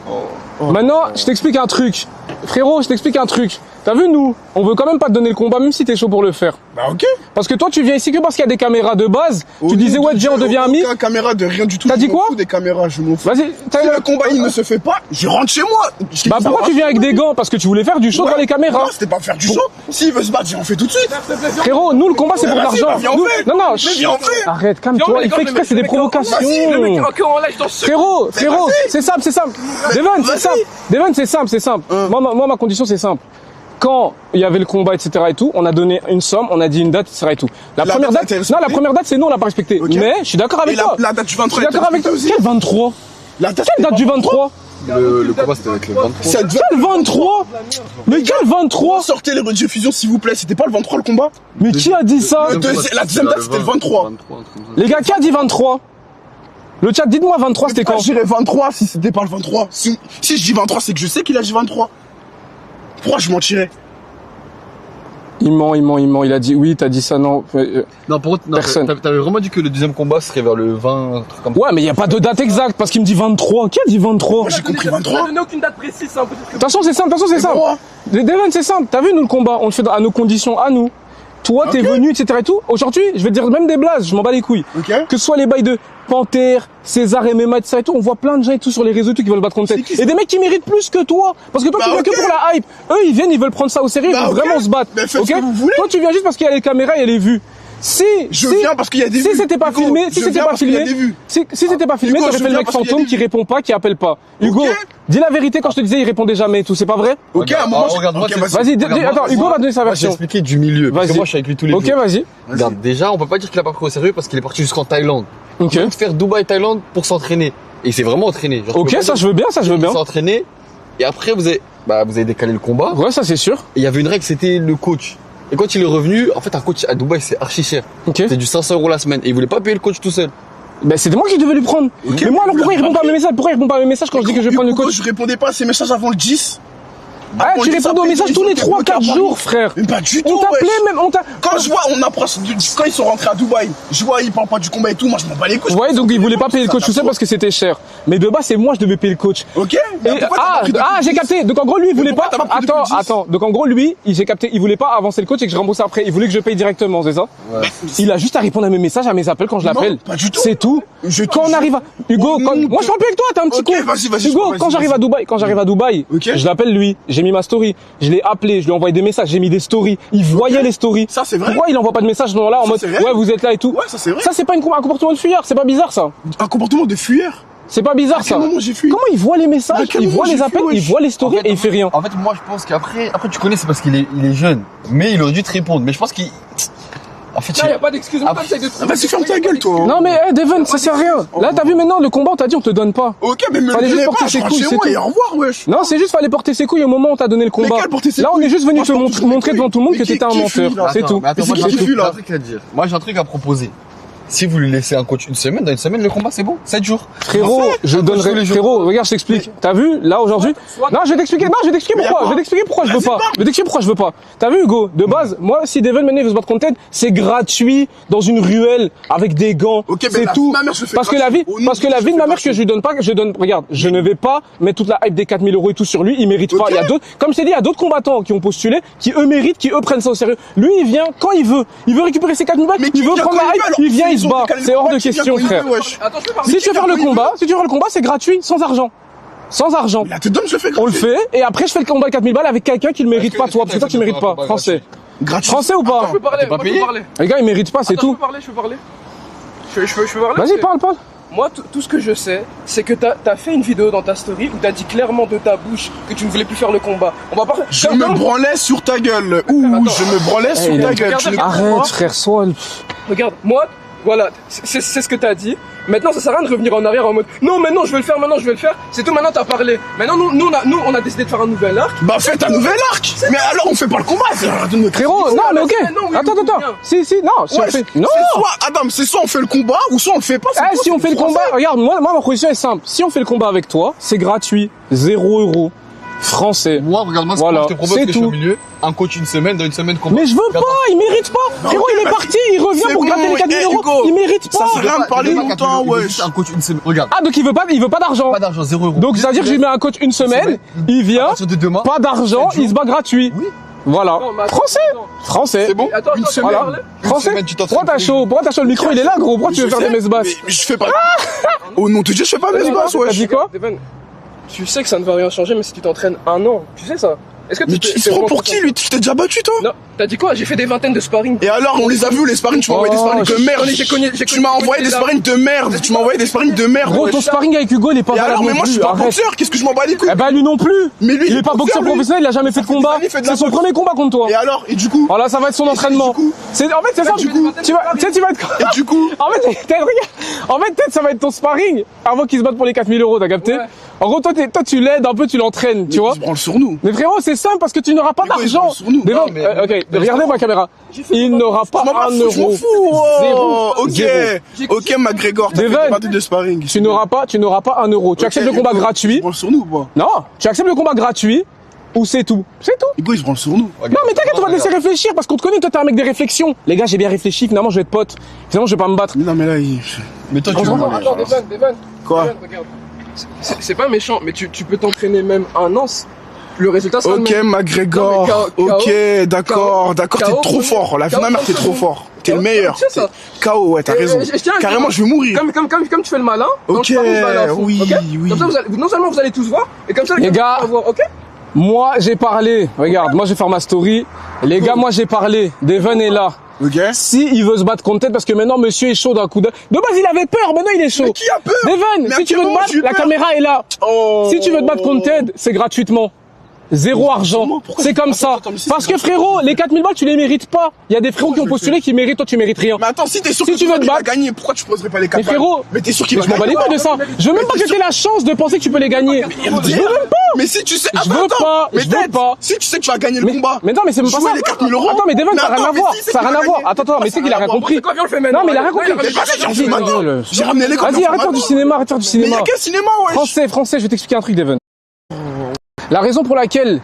Maintenant, je t'explique un truc. Frérot, je t'explique un truc. T'as vu, nous, on veut quand même pas te donner le combat, même si t'es chaud pour le faire. Bah ok. Parce que toi, tu viens ici que parce qu'il y a des caméras de base. Tu disais, ouais, viens, on devient amis. Aucun caméra de rien du tout. T'as dit Je m'en quoi? fous des caméras, je m'en fous. Vas-y, Si le combat il ne se fait pas, je rentre chez moi. Bah pourquoi tu viens avec des gants? Parce que tu voulais faire du show devant les caméras. Non, c'était pas faire du show. S'il veut se battre, on fait tout de suite. Frérot, nous, le combat, c'est pour Vas-y, l'argent. bah, viens, on Nous- fait. Non, non, Mais viens, on fait. arrête, calme-toi. Il fait exprès, c'est des provocations. Le mec est en live dans ce. Frérot, c'est simple, c'est simple. Devon, c'est vas-y. simple. Devon, c'est simple, c'est simple. Moi, ma condition, c'est simple. Quand il y avait le combat, etc. et tout, on a donné une somme, on a dit une date, etc. et tout. La première date date, a été respectée. non, la première date, c'est nous, on l'a pas respecté. Ok. Mais je suis d'accord avec Et toi. la date du Je 23. suis d'accord avec toi. aussi. Quel 23? La date Quelle date du 23? Le combat c'était avec le 23. Cette date. Quel 23? Mais quel 23? Sortez les rediffusions s'il vous plaît. C'était pas le 23 le combat? Mais qui a dit ça? La deuxième date c'était le 23. Les gars, qui a dit 23? Le chat, dites-moi 23, c'était quand? Je dirais 23 si c'était pas le 23. Si je dis 23, c'est que je sais qu'il a dit 23. Pourquoi je mentirais? Il ment, il a dit oui, t'as dit ça, non. Non, pour contre, non, Personne. t'avais vraiment dit que le deuxième combat serait vers le 20, un truc comme ça. Ouais, mais il y a pas de date exacte parce qu'il me dit 23. Qui a dit 23? Moi j'ai compris On 23. a donné aucune date précise, hein, peut-être que. Attention, c'est simple, attention, c'est simple. Pourquoi? Devon, c'est simple. T'as vu, nous, le combat, on le fait à nos conditions, à nous. Toi, t'es Ok. venu, etc. et tout. Aujourd'hui, je vais te dire même des blazes, je m'en bats les couilles. Ok. Que ce soit les bails de Panthère, César, MMA, etc. et tout, on voit plein de gens et tout sur les réseaux et tout qui veulent battre contre C'est qui, Et des mecs qui méritent plus que toi. Parce que toi, Bah, tu viens ok. que pour la hype. Eux, ils viennent, ils veulent prendre ça au sérieux, Bah, ils veulent ok. vraiment se battre. Mais faites Ok ce que vous voulez. Toi, tu viens juste parce qu'il y a les caméras et les vues. Si viens parce qu'il y a des si vues. c'était pas Hugo, filmé, si je c'était viens pas parce qu'il y a filmé, des vues. si c'était pas filmé, Hugo, t'aurais je fait le viens mec parce qu'il y a fantôme des qui vues. répond pas, qui appelle pas. Hugo, Ok. dis la vérité quand je te disais il répondait jamais et tout, c'est pas vrai? Ok, à un moment. regarde, moi, Ok, c'est- vas-y. Vas-y, attends, Hugo va donner sa Moi, j'ai version. expliqué du milieu. Parce que Vas-y. moi, je suis avec lui tous les Ok, jours. vas-y. Regarde, déjà, on peut pas dire qu'il a pas pris au sérieux parce qu'il est parti jusqu'en Thaïlande. Ok. Il vient de faire Dubaï-Thaïlande pour s'entraîner. Et il s'est vraiment entraîné. Genre, tu Ok, peux pas ça dire- je veux bien, ça je veux Il bien. s'est entraîné. Et après, vous avez décalé le combat. Ouais, ça c'est sûr. Et il y avait une règle, c'était le coach. Et quand il est revenu, en fait, un coach à Dubaï, c'est archi cher. Ok. C'est du 500 € la semaine. Et il voulait pas payer le coach tout seul. Ben c'était moi qui devais lui prendre. Ok, Mais moi alors mais pourquoi il répond pas à après- mes messages? Pourquoi il répond pas à mes messages quand je dis que je vais prendre le Pourquoi coach? je répondais pas à ces messages avant le 10? Ah, Avant tu le 10, répondais aux après, messages ils tous ont les été 3-4 bloqués à jours, Paris. frère. Mais pas du tout. On t'appelait wesh. même, on t'a. Quand je vois, on approche quand ils sont rentrés à Dubaï, je vois, ils parlent pas du combat et tout, moi je m'en bats les couilles. Ouais, donc il voulait pas payer le coach tout seul parce que c'était cher. Mais de base, c'est moi, je devais payer le coach. Ok? Et- Mais pourquoi t'as pas pris depuis j'ai le 10? capté. Donc en gros, lui, il voulait pourquoi pas. t'as pas pris depuis le 10? Attends. Donc en gros, lui, j'ai capté. Il voulait pas avancer le coach et que je rembourse après. Il voulait que je paye directement, c'est ça? Il a juste à répondre à mes messages, à mes appels quand je Non, l'appelle. pas du tout. C'est tout. Je te Quand on jure. arrive à Hugo, Oh, quand... non, moi je parle plus avec toi, t'es un petit Ok, con. vas-y, Hugo, vas-y, quand j'arrive à Dubaï, Ok. je l'appelle lui. J'ai mis ma story. Je l'ai appelé, je lui ai envoyé des messages, j'ai mis des stories. Il voyait les stories. Ça, c'est vrai. Pourquoi il envoie pas de messages là en Ça, mode c'est vrai. ouais vous êtes là et tout? Ouais, ça c'est vrai. Ça c'est pas un comportement de fuyard, c'est pas bizarre ça. Un comportement de fuyeur. C'est pas bizarre À ça. quel moment j'ai fui? Comment il voit les À messages, quel il moment voit j'ai les fui, appels, wesh? il voit les stories et il fait rien. En fait, moi, je pense qu'après, tu connais, c'est parce qu'il est jeune. Mais il aurait dû te répondre. Mais je pense qu'il, en fait, Là, y a pas d'excuse, on Après- t'essaye de trouver. Vas-y, ferme ta gueule, toi. Non mais Devon, ça sert à rien. Là t'as vu maintenant le combat, on t'a dit on te donne pas. Ok, mais me Fallait le juste direz porter pas, ses je rentre couilles, chez c'est moi tout. et au revoir, wesh. Non, c'est juste fallait porter ses couilles au moment où on t'a donné le combat. quel porter ses Là on couilles? est juste venu Moi, te je porte toujours montrer mes devant tout le monde couilles. que Mais t'étais un qui menteur. fuit, là? C'est tout. Mais attends, Mais moi, c'est j'ai qui un truc- fuit, là? j'ai un truc à te dire. Moi, j'ai un truc à proposer. Si vous lui laissez un coach une semaine, dans une semaine, le combat, c'est bon. 7 jours. Frérot, je tous donnerai. les jours. Frérot, regarde, je t'explique. T'as vu, là, aujourd'hui. Non, je vais t'expliquer. Non, je vais t'expliquer Mais y a pourquoi. quoi? Je vais t'expliquer pourquoi je veux Vas-y, pas. parle. Je vais t'expliquer pourquoi je veux pas. T'as vu, Hugo, de base, moi, si Devon maintenant veut se battre contre Ted, c'est gratuit, dans une ruelle, avec des gants. Ok, mais C'est la tout. vie de ma mère, je fais Parce que la vie, gratuit. Au nom parce que de la Dieu, vie de je ma fais mère que je lui donne pas, regarde, je ne vais pas mettre toute la hype des 4000 € et tout sur lui, il mérite pas. Ok. Il y a d'autres, comme je t'ai dit, il y a d'autres combattants qui ont postulé, qui eux méritent, qui eux prennent ça au sérieux. Lui, il vient quand il veut. Il veut récupérer ses 4000 balles, Mais il qui veut vient prendre quand la il hype, veut, alors? il vient, il Ils se ont bat. décalé le C'est hors combat, de qui vient question, quand il frère. veut, wesh. Attends, je peux parler. Si tu veux faire le quand il combat, si tu veux faire le combat, c'est gratuit, sans argent. Sans argent. La tête d'homme, je le fais On le gratuit. fait, et après je fais le combat de 4000 balles avec quelqu'un qui le mérite pas, toi, parce que toi tu mérites pas. Français. Gratuit. Français ou pas? Je peux parler, T'es pas moi, je peux payé parler. Les gars, ils méritent pas, c'est Attends, tout. Je peux parler. Je peux parler. Vas-y, parle. Moi, tout ce que je sais, c'est que t'as fait une vidéo dans ta story où t'as dit clairement de ta bouche que tu ne voulais plus faire le combat. On va pas. Je me branlais sur ta gueule. Ouh, Attends. je me branlais sur il ta a- gueule. Tu ne comprends Arrête, pas? frère, sois. Regarde, moi, voilà, c'est ce que t'as dit. Maintenant, ça sert à rien de revenir en arrière en mode non, maintenant je vais le faire, c'est tout, maintenant t'as parlé. Maintenant, nous, on a décidé de faire un nouvel arc. Bah, faites un nouvel arc. Mais alors, on fait pas le combat. Frérot, non, mais ok. non, mais Attends. bien. Si, non, si on Ouais, fait. c'est Non! soit, Adam, c'est soit on fait le combat ou soit on le fait pas. c'est Eh, quoi, si on c'est fait le français. combat, regarde, moi, ma position est simple. Si on fait le combat avec toi, c'est gratuit. 0 €. Français. Moi, regarde-moi ce Voilà, que je te propose, c'est que je suis au tout. milieu. Un coach une semaine, dans une semaine, combat. Mais je veux pas, il mérite pas. Frérot, il est parti, il revient C'est pour bon, gratter les 4 000 eh, euros. Hugo, Il mérite pas. ça sert à rien de parler longtemps, ouais. Un coach une semaine, regarde. Ah, donc il veut pas d'argent. Pas d'argent, 0 euros. Donc, c'est-à-dire que je lui mets un coach une semaine, il À vient, partir de demain. pas d'argent, 7 jours. il se bat gratuit. Oui. Voilà. Non, mais attends, Français. attends. Français. C'est bon? Attends, Une attends, semaine. voilà. Français. semaine, tu t'entraînes Pourquoi t'as tous les chaud? Pourquoi t'as chaud? Le micro, il est là, gros. Pourquoi tu veux faire des messes basses? Mais je fais pas. Oh non, tu dis, je fais pas mes basses, T'as ouais. dit quoi? Devon, tu sais que ça ne va rien changer, mais si tu t'entraînes un an, tu sais ça? Est-ce que Mais il se prend pour qui, lui? Tu t'es déjà battu, toi? Non, t'as dit quoi? J'ai fait des vingtaines de sparring. Et alors, on les a vus, les sparring, tu m'as envoyé des sparring de merde. Tu m'as envoyé des sparring de merde. Tu m'as envoyé des sparring de merde. Gros, wesh. ton sparring avec Hugo, il est pas Et valable alors, mais non moi, je plus, suis pas arrête. boxeur. Qu'est-ce que je m'en bats les couilles? Eh ben, lui non plus. Mais lui, Il est pas boxeur lui. professionnel, il a jamais fait de combat. années, il fait de la C'est son boxe. premier combat contre toi. Et alors, et du coup? Voilà, ça va être son entraînement. du coup C'est, en fait, c'est ça, du coup tu vas être, Et du coup? en fait, peut-être, ça va être ton sparring avant qu'il se batte pour les 4 000 euros, t'as capté? Ouais. En gros, toi, tu l'aides un peu, tu l'entraînes, tu vois? Il se branle sur nous. Mais frérot, c'est simple parce que tu n'auras pas Mais ouais, d'argent. ils sont sur nous. Devant, Non, mais- ok, regardez ma caméra. Il n'aura pas Je m'en un fous, je m'en euro. fous. Oh, Zéro. ok. Zéro. Ok, McGregor, t'as fait Devon, des parties de sparring. Tu n'auras pas un euro. Tu acceptes le combat Il se gratuit. branle sur nous ou pas? Non, tu acceptes le combat gratuit ou c'est tout. C'est tout. Hugo, il se branle sur nous. Non, mais t'inquiète, on va te laisser réfléchir parce qu'on te connaît, toi, t'es un mec des réflexions. Les gars, j'ai bien réfléchi, finalement, je vais être pote. Finalement, je vais pas me battre. Mais non, mais là, il... Mais toi, tu Attends, veux attends, Devon. Quoi? Devon, regarde. C'est pas méchant, mais tu peux t'entraîner même un an. Le résultat sera le Ok, même. McGregor. Non, mais KO, Ok, d'accord, d'accord, KO, t'es trop premier. fort. La vie de ma mère, t'es trop fort. T'es le meilleur. C'est ça. KO, ouais, t'as raison. je tiens à Carrément, dire- je vais mourir. Comme tu fais le malin, dans le Ok, sparring, je vais aller à fond, oui, ok oui. Comme ça, non seulement vous allez tous voir, et comme ça, Les gars. vont voir, ok? Moi, j'ai parlé. Regarde, moi, je vais faire ma story. Les gars, moi, j'ai parlé. Devon est là. Ok? Si il veut se battre contre tête, parce que maintenant, monsieur est chaud d'un coup de base, il avait peur, maintenant, il est chaud. Mais qui a peur? Devon, Mais si tu veux te actuellement, battre, j'ai eu la peur. caméra est là. Oh. Si tu veux te battre contre Ted, c'est gratuitement. Zéro argent. Pourquoi C'est c'est- comme attends, ça. attends, mais si Parce c'est que frérot, les 4 000 balles, tu les mérites pas. Il y a des frérots qui ont je le postulé qui méritent, toi tu mérites rien. Mais attends, si t'es sûr Si que tu veux te il va battre- gagner, pourquoi tu poserais pas les 4 Mais frérot, mais t'es sûr qu'il va je m'en bats les gagner? couilles de ça. Je veux même pas que t'aies la chance de penser que tu peux les gagner. Je veux même pas. Mais si tu sais, Je veux pas, mais je veux Ted, pas. si tu sais que tu vas gagner le combat. Mais non, mais c'est même pas jouer ça. les 4 000 euros. Attends, mais Devon, ça n'a rien à attends, voir. mais si, c'est Ça n'a qu'il rien à va voir. gagner. Attends, mais c'est qu'il a rien compris. Quoi, viens, on le fait maintenant. Non, mais il a rien compris. Mais vas-y, j'en fais Vas-y, maintenant. vas-y, J'ai ramené les gars. Vas-y, arrête de faire du cinéma, arrête de faire du Mais cinéma. y'a quel cinéma, ouais? Français, je vais t'expliquer un truc, Devon. La raison pour laquelle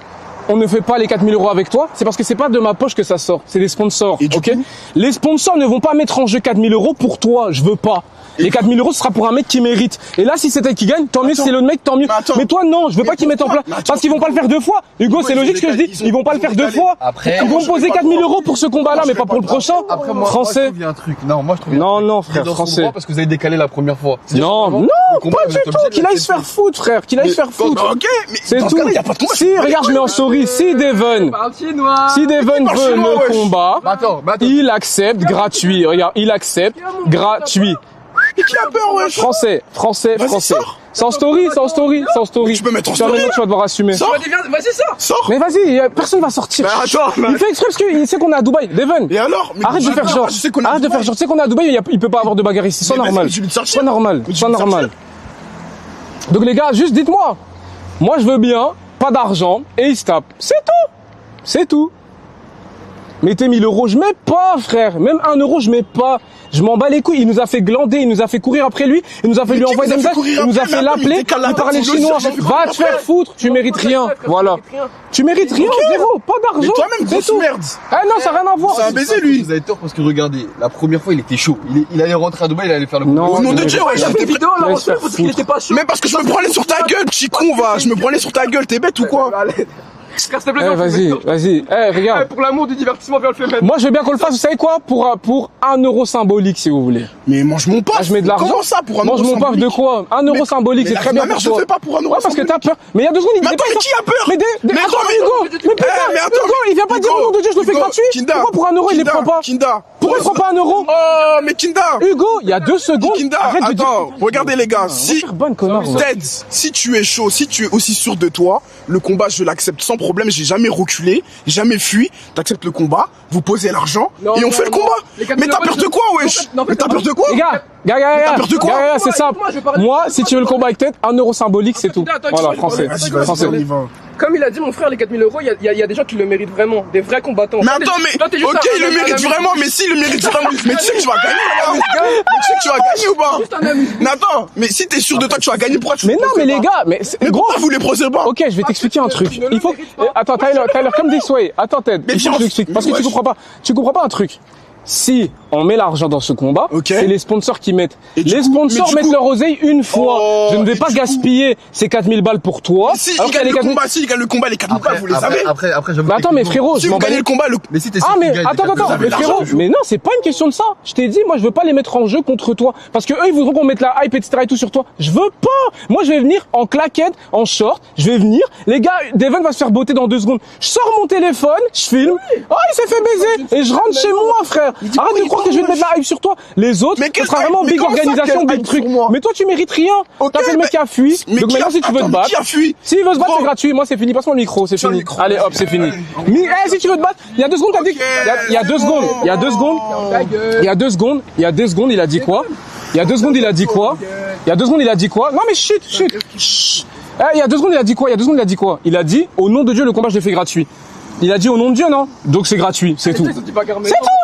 on ne fait pas les 4 000 euros avec toi, c'est parce que c'est pas de ma poche que ça sort, c'est des sponsors, Et du ok? coup Les sponsors ne vont pas mettre en jeu 4 000 euros pour toi, je veux pas. Les 4 000 euros, ce sera pour un mec qui mérite. Et là, si c'est tel qui gagne, tant mieux. Si c'est l'autre mec, tant mieux. Mais attends. Mais toi, non, je veux pas qu'ils mettent en place. Mais attends, Parce qu'ils vont pas le faire deux fois. Hugo, Pourquoi c'est ils ont logique ce que je décalé, dis. Ils vont pas le faire deux fois. Après, Ils vont me poser 4 000 euros pour ce combat-là, mais pas pour le prochain. Après, moi, je Français. trouve qu'il y a un truc. Non, moi, je trouve. Non, non, Vous êtes frère, dans son français. droit parce que vous avez décalé la première fois. C'est-à-dire Non, que vraiment, non, le combat, pas vous du êtes tout. obligé de Qu'il aille se l'accepter. faire foutre, frère. Qu'il aille se faire foutre. Ok, mais C'est dans ce tout. cas-là, y a pas de combat. Si, regarde, je mets en story. Si Devon, Parle chinois. si Devon parle veut chinois, le wesh. combat, Mais attends. il accepte gratuit. Regarde, il accepte gratuit. Mais qui a peur, wesh? Français. Vas-y, sors. Sans story. Tu peux mettre en Tu vas story. maintenant, tu vas devoir assumer. Sors. Vas-y, sors. Sors. Mais vas-y, personne va sortir. Mais attends, Il fait exprès parce qu'il sait qu'on est à Dubaï. Devon, Et alors? Mais arrête de faire attends, genre. je sais qu'on a Arrête de faire genre. Tu sais qu'on est à Dubaï, il peut pas avoir de bagarre ici. Sois Mais vas-y, normal. mais tu veux te sortir. Sois normal. Mais tu Sois veux te normal. sortir. Donc les gars, juste dites-moi. Moi, je veux bien, pas d'argent, et il se tape. C'est tout. C'est tout. Mettez 1000 euros, je mets pas, frère. Même 1 euro, je mets pas. Je m'en bats les couilles. Il nous a fait glander, il nous a fait courir après lui, il nous a fait lui qui envoyer des vous a fait messages, courir il nous a après? fait Mais attends, l'appeler, mais décale la il parlait date, chinois. j'ai fait Va courir te faire après. foutre, tu mérites rien. Voilà. Tu mérites rien, zéro, pas Mais d'argent. toi-même, c'est grosse tout. merde. Ah non, ça n'a rien à voir. C'est un baiser, lui. Vous avez tort parce que regardez, la première fois, il était chaud. Il allait rentrer à Dubaï, il allait faire le combat. Non, Au nom de mais- Dieu, ouais, Il a fait j'étais une vidéo, là, Laisse on se fait faire parce qu'il foutre. était pas chaud. Mais parce que je me branlais sur ta gueule, petit con, va. Je me branlais sur ta gueule, t'es bête ou quoi? Frère, s'il te plaît, Eh, viens, on le fait. vas-y. Eh, regarde. Pour l'amour du divertissement, viens, on le fait maintenant. Moi, je veux bien qu'on le fasse, vous savez quoi? Pour 1 euro symbolique, si vous voulez. Mais mange mon paf. Ah, je mets de l'argent. Comment ça pour un Mange euro mon paf de symbolique? quoi? 1 euro Mais- symbolique, mais c'est la très vie de bien ma mère, pour je toi. fais pas pour un euro Ouais, parce que symbolique. t'as peur. Mais il y a 2 secondes, il Mais disait attends, pas mais ça. qui a peur? Mais Mais attends, attends, mais Hugo, attends. mais putain, Eh, mais attends, Hugo, il vient pas dire au nom de Dieu, je le fais Hugo, gratuit. Kinda, Pourquoi pour 1 euro, il les Kinda, prend pas? Kinda. Pourquoi il prend pas 1 euro? Oh, mais Kinda. Hugo, il y a 2 secondes. Kinda, Arrête de dire. attends, regardez les gars, On va si faire bonne connard. on va. Ted, si tu es chaud, si tu es aussi sûr de toi, le combat je l'accepte sans problème, j'ai jamais reculé, jamais fui, t'acceptes le combat, vous posez l'argent Non, et on non, fait le non. combat. Les 4 Mais 000 t'as euros, peur de quoi, wesh? Non, Mais t'as peur de quoi? Les gars, t'as peur de quoi? c'est simple. Moi, je vais parler- Moi, si tu veux le combat avec tête, 1 euro symbolique, c'est tout. Attends, Voilà, attends, français. Vas-y, vas-y, Français. on y va. Comme il a dit mon frère, les 4000 euros, il y a des gens qui le méritent vraiment, des vrais combattants. Mais attends, mais. Toi, t'es juste Ok, un il le ami, mérite un ami. vraiment, mais s'il le mérite vraiment. Mais tu sais que tu vas gagner, là. Mais tu sais que tu vas gagner ou pas? Juste un ami. Mais attends, mais si t'es sûr de toi que tu vas gagner, pourquoi tu Mais non, mais les gars, mais Mais gros. pourquoi vous les procédez pas? Ok, je vais t'expliquer un truc. tu ne le Il faut. mérites pas. Attends, Tyler, comme this way. Attends, Ted. Mais Il faut que je t'explique. Parce que tu wesh. comprends pas. Tu comprends pas un truc. Si on met l'argent dans ce combat, Ok. c'est les sponsors qui mettent. Et du Les coup- sponsors mais du mettent coup- leur oseille une fois. Oh, Je ne vais et pas du coup- gaspiller ces 4000 balles pour toi. Si alors il qu'il y a gagne les le 4000. combat, si il gagne le combat, les 4000 balles, vous les avez. Après, j'avoue. Mais attends, mais techniquement, frérot, Si je vous m'en bats gagnez les le combat, le. Mais si t'es sûr Ah que mais tu gagnes, attends, t'as mais besoin frérot, d'argent. mais non, c'est pas une question de ça. Je t'ai dit, moi je veux pas les mettre en jeu contre toi. Parce que eux ils voudront qu'on mette la hype, etc. et tout sur toi. Je veux pas. Moi je vais venir en claquette, en short, je vais venir. Les gars, Devon va se faire botter dans 2 secondes. Je sors mon téléphone, je filme. Oh, il s'est fait baiser. Et je rentre chez moi, frère. Arrête de croire que je vais te mettre la hype sur toi. Les autres, Mais ce quelle sera hype? vraiment Mais big comment ça, organisation, quelle big hype truc. sur moi? Mais toi tu mérites rien. Ok, T'as fait le mec qui a fui. Mais Donc qui maintenant a- si tu veux te attends, battre. qui a fui? S'il veut se battre, Gros. c'est gratuit. Moi, c'est fini. Passe-moi le micro, c'est Tiens, le fini. micro. Allez, hop, c'est fini. Mais, si tu veux te battre, il y a 2 secondes, t'as dit. Il y a 2 secondes. Il y a 2 secondes. Il y a 2 secondes. Il y a 2 secondes, il a dit quoi? Il y a 2 secondes, il a dit quoi? Il y a 2 secondes, il a dit quoi? Non, mais chut. Chut. Il y a 2 secondes, il a dit quoi? Il y a 2 secondes, il a dit quoi? Il a dit, au nom de Dieu, le combat, je l'ai fait gratuit. Il a dit au nom de Dieu, non? Donc c'est gratuit, c'est tout. C'est tout.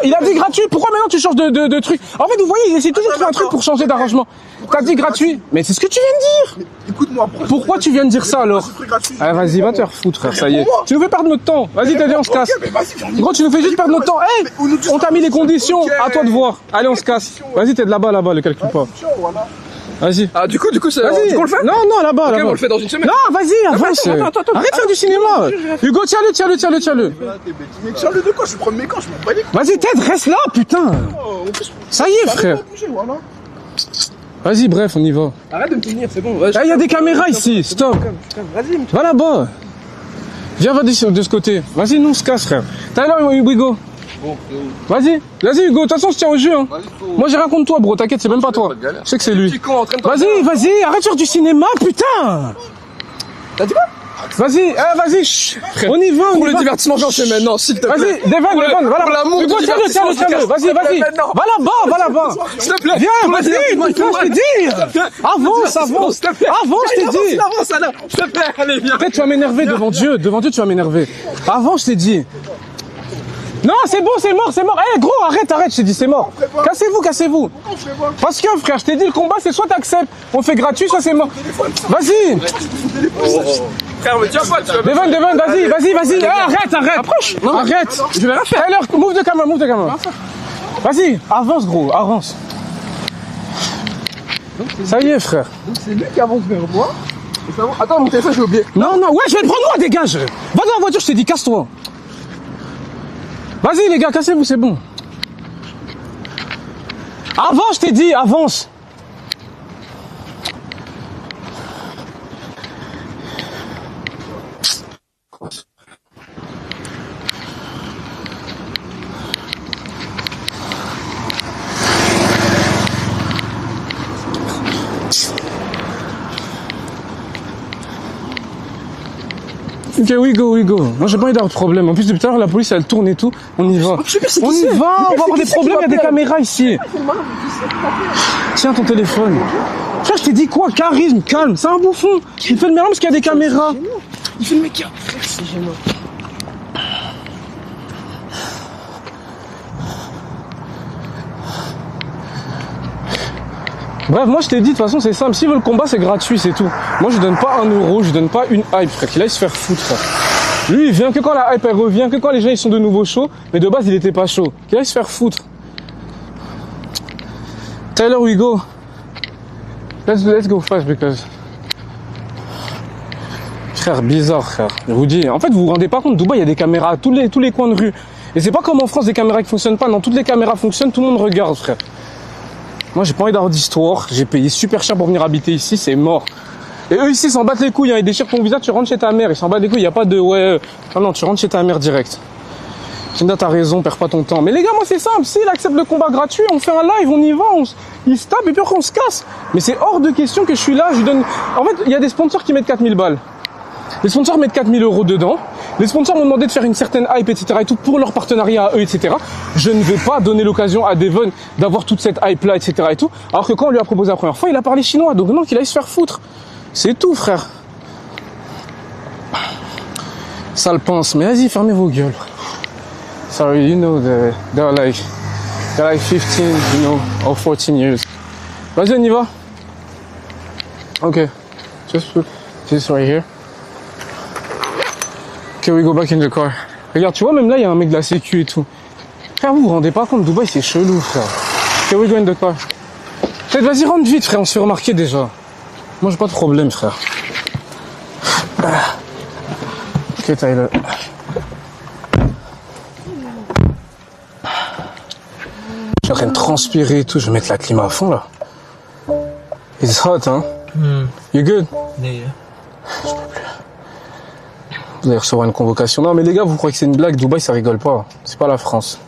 Il a dit gratuit. Pourquoi maintenant tu changes de truc? En fait, vous voyez, il essaie toujours de trouver un truc pour changer d'arrangement. T'as dit gratuit. Mais c'est ce que tu viens de dire. Écoute-moi, Pourquoi tu viens de dire ça alors? C'est très gratuit. Allez, vas-y, va te faire foutre, frère, ça y est. Tu nous fais perdre notre temps. Vas-y, t'as dit, on se casse. Ok, mais vas-y, viens, on y va. Gros, tu nous fais juste perdre notre temps. Hey, on t'a mis les conditions. À toi de voir. Allez, on se casse. Vas-y, t'es de là-bas, le calcule pas. Tiens, voilà. Vas-y. Ah, du coup, c'est. Vas-y. Du coup, on le fait? Non, là-bas, Ok, là-bas. on le fait dans une semaine. Non, vas-y, avance. attends. Arrête de faire du cinéma. Hugo, tiens-le. Mais Charles de quoi? Je vais prendre mes camps, je m'en bats les couilles. Vas-y, Ted, reste là, putain. En plus, Ça y est, frère. pas bouger, voilà. Vas-y, bref, on y va. Arrête de me tenir, c'est bon. Ouais, Il y a des caméras ici, stop. Vas-y, Va là-bas. Viens, va de ce côté. Vas-y, nous, on se casse, frère. T'as là, Hugo. Vas-y, Hugo. De toute façon, je tiens au jeu. Hein. Moi, j'ai rien contre toi, bro. T'inquiète, c'est même pas toi. Je sais que c'est lui. petit con, entraîne-toi. Vas-y, arrête de faire du cinéma, putain. T'as dit quoi? Vas-y, chut. On y va, Pour le divertissement, j'en sais maintenant, s'il te plaît. Vas-y, Devon, voilà. pour l'amour Hugo, du tiens-le. divertissement, Vas-y. maintenant. Va là-bas. S'il te plaît. Viens, vas-y, putain, je t'ai dit. Avance. S'il te plaît. Avance, je t'ai dit. Avance, là. S'il te plaît, allez, viens. Peut-être tu vas m'énerver devant Dieu, tu vas m'énerver. Avant, je t'ai dit. Non, c'est bon, c'est mort. Eh, gros, arrête, je t'ai dit, c'est mort. Cassez-vous. Parce que, frère, je t'ai dit, le combat, c'est soit t'acceptes, on fait gratuit, soit c'est mort. Vas-y. Frère, me tiens pas, tu vas. Devon, vas-y. Eh, arrête. Approche. Arrête. Je vais rien faire. Tyler, move de caméra. Vas-y, avance, gros, avance. Ça y est, frère. Donc, c'est lui qui avance vers moi. Et ça va- Attends, mon téléphone, j'ai oublié. Non, ouais, je vais le prendre moi, dégage. Va dans la voiture, je t'ai dit, casse-toi. Vas-y, les gars, cassez-vous, c'est bon. Avance, je t'ai dit, avance. Ok, we go. Moi, j'ai pas envie d'avoir de problème. En plus, depuis tout à l'heure, la police, elle tourne et tout. On y va. On va avoir des problèmes, il y a des caméras ici. Tiens ton téléphone. Frère, je t'ai dit quoi? Charisme, calme, c'est un bouffon. Il fait le mélange parce qu'il y a des caméras. Il fait le mec qui a. C'est gênant. Bref, moi je t'ai dit, de toute façon c'est simple, s'il veut le combat c'est gratuit, c'est tout. Moi je donne pas 1 euro, je donne pas une hype, frère, qu'il aille se faire foutre, frère. Lui il vient que quand la hype elle revient, que quand les gens ils sont de nouveau chauds, mais de base il était pas chaud. Qu'il aille se faire foutre. Tyler, we go. Let's go fast because... Frère, bizarre, frère. Je vous dis, en fait vous vous rendez pas compte, Dubaï il y a des caméras à tous les coins de rue. Et c'est pas comme en France des caméras qui fonctionnent pas, non, toutes les caméras fonctionnent, tout le monde regarde, frère. Moi, j'ai pas envie d'avoir d'histoire. J'ai payé super cher pour venir habiter ici, c'est mort. Et eux ici, ils s'en battent les couilles. Hein. Ils déchirent ton visa, tu rentres chez ta mère. Ils s'en battent les couilles. Y a pas de ouais. Non, tu rentres chez ta mère direct. Kinda, t'as raison, perds pas ton temps. Mais les gars, moi, c'est simple. S'il accepte le combat gratuit, on fait un live, on y va, il se tape et puis après, on se casse. Mais c'est hors de question que je suis là. Je lui donne. En fait, il y a des sponsors qui mettent 4000 balles. Les sponsors mettent 4000 euros dedans. Les sponsors m'ont demandé de faire une certaine hype, etc. et tout, pour leur partenariat à eux, etc. Je ne vais pas donner l'occasion à Devon d'avoir toute cette hype-là, etc. et tout. Alors que quand on lui a proposé la première fois, il a parlé chinois. Donc non, qu'il aille se faire foutre. C'est tout, frère. Sale pense. Mais vas-y, fermez vos gueules. Sorry, you know, they're like 15, you know, or 14 years. Vas-y, on y va. Ok. Just put this right here. Okay, we go back in the car. Regarde, tu vois, même là, il y a un mec de la sécu et tout. Frère, vous vous rendez pas compte, Dubaï, c'est chelou, frère. Okay, we go in the car. Peut-être, vas-y, rentre vite, frère, on se fait remarquer déjà. Moi, j'ai pas de problème, frère. Ok, Tyler. Je suis en train de transpirer et tout, je vais mettre la clim à fond, là. It's hot, hein? You good? Yeah. Vous allez recevoir une convocation. Non, mais les gars, vous croyez que c'est une blague? Dubaï, ça rigole pas. C'est pas la France.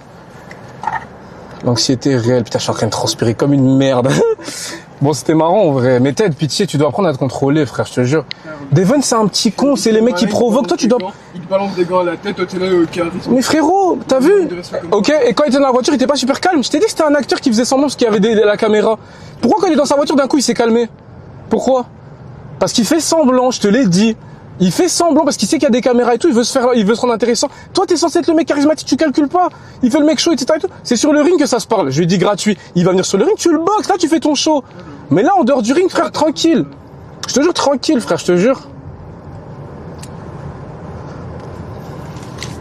L'anxiété est réelle. Putain, je suis en train de transpirer comme une merde. Bon, c'était marrant, en vrai. Mais Ted, pitié, tu dois apprendre à te contrôler, frère, je te jure. Devon, c'est un petit con. C'est les mecs qui provoquent. Toi, tu dois... Il te balance des gants à la tête, toi, t'es là, charisme. Mais frérot, t'as vu? Ok, et quand il était dans la voiture, il était pas super calme. Je t'ai dit que c'était un acteur qui faisait semblant parce qu'il y avait la caméra. Pourquoi quand il est dans sa voiture, d'un coup, il s'est calmé? Pourquoi? Parce qu'il fait semblant, je te l'ai dit. Il fait semblant parce qu'il sait qu'il y a des caméras et tout, il veut se rendre intéressant. Toi, t'es censé être le mec charismatique, tu calcules pas. Il fait le mec chaud, etc. et tout. C'est sur le ring que ça se parle. Je lui ai dit gratuit. Il va venir sur le ring, tu le boxes, là, tu fais ton show. Mais là, en dehors du ring, frère, tranquille. Je te jure, tranquille, frère, je te jure.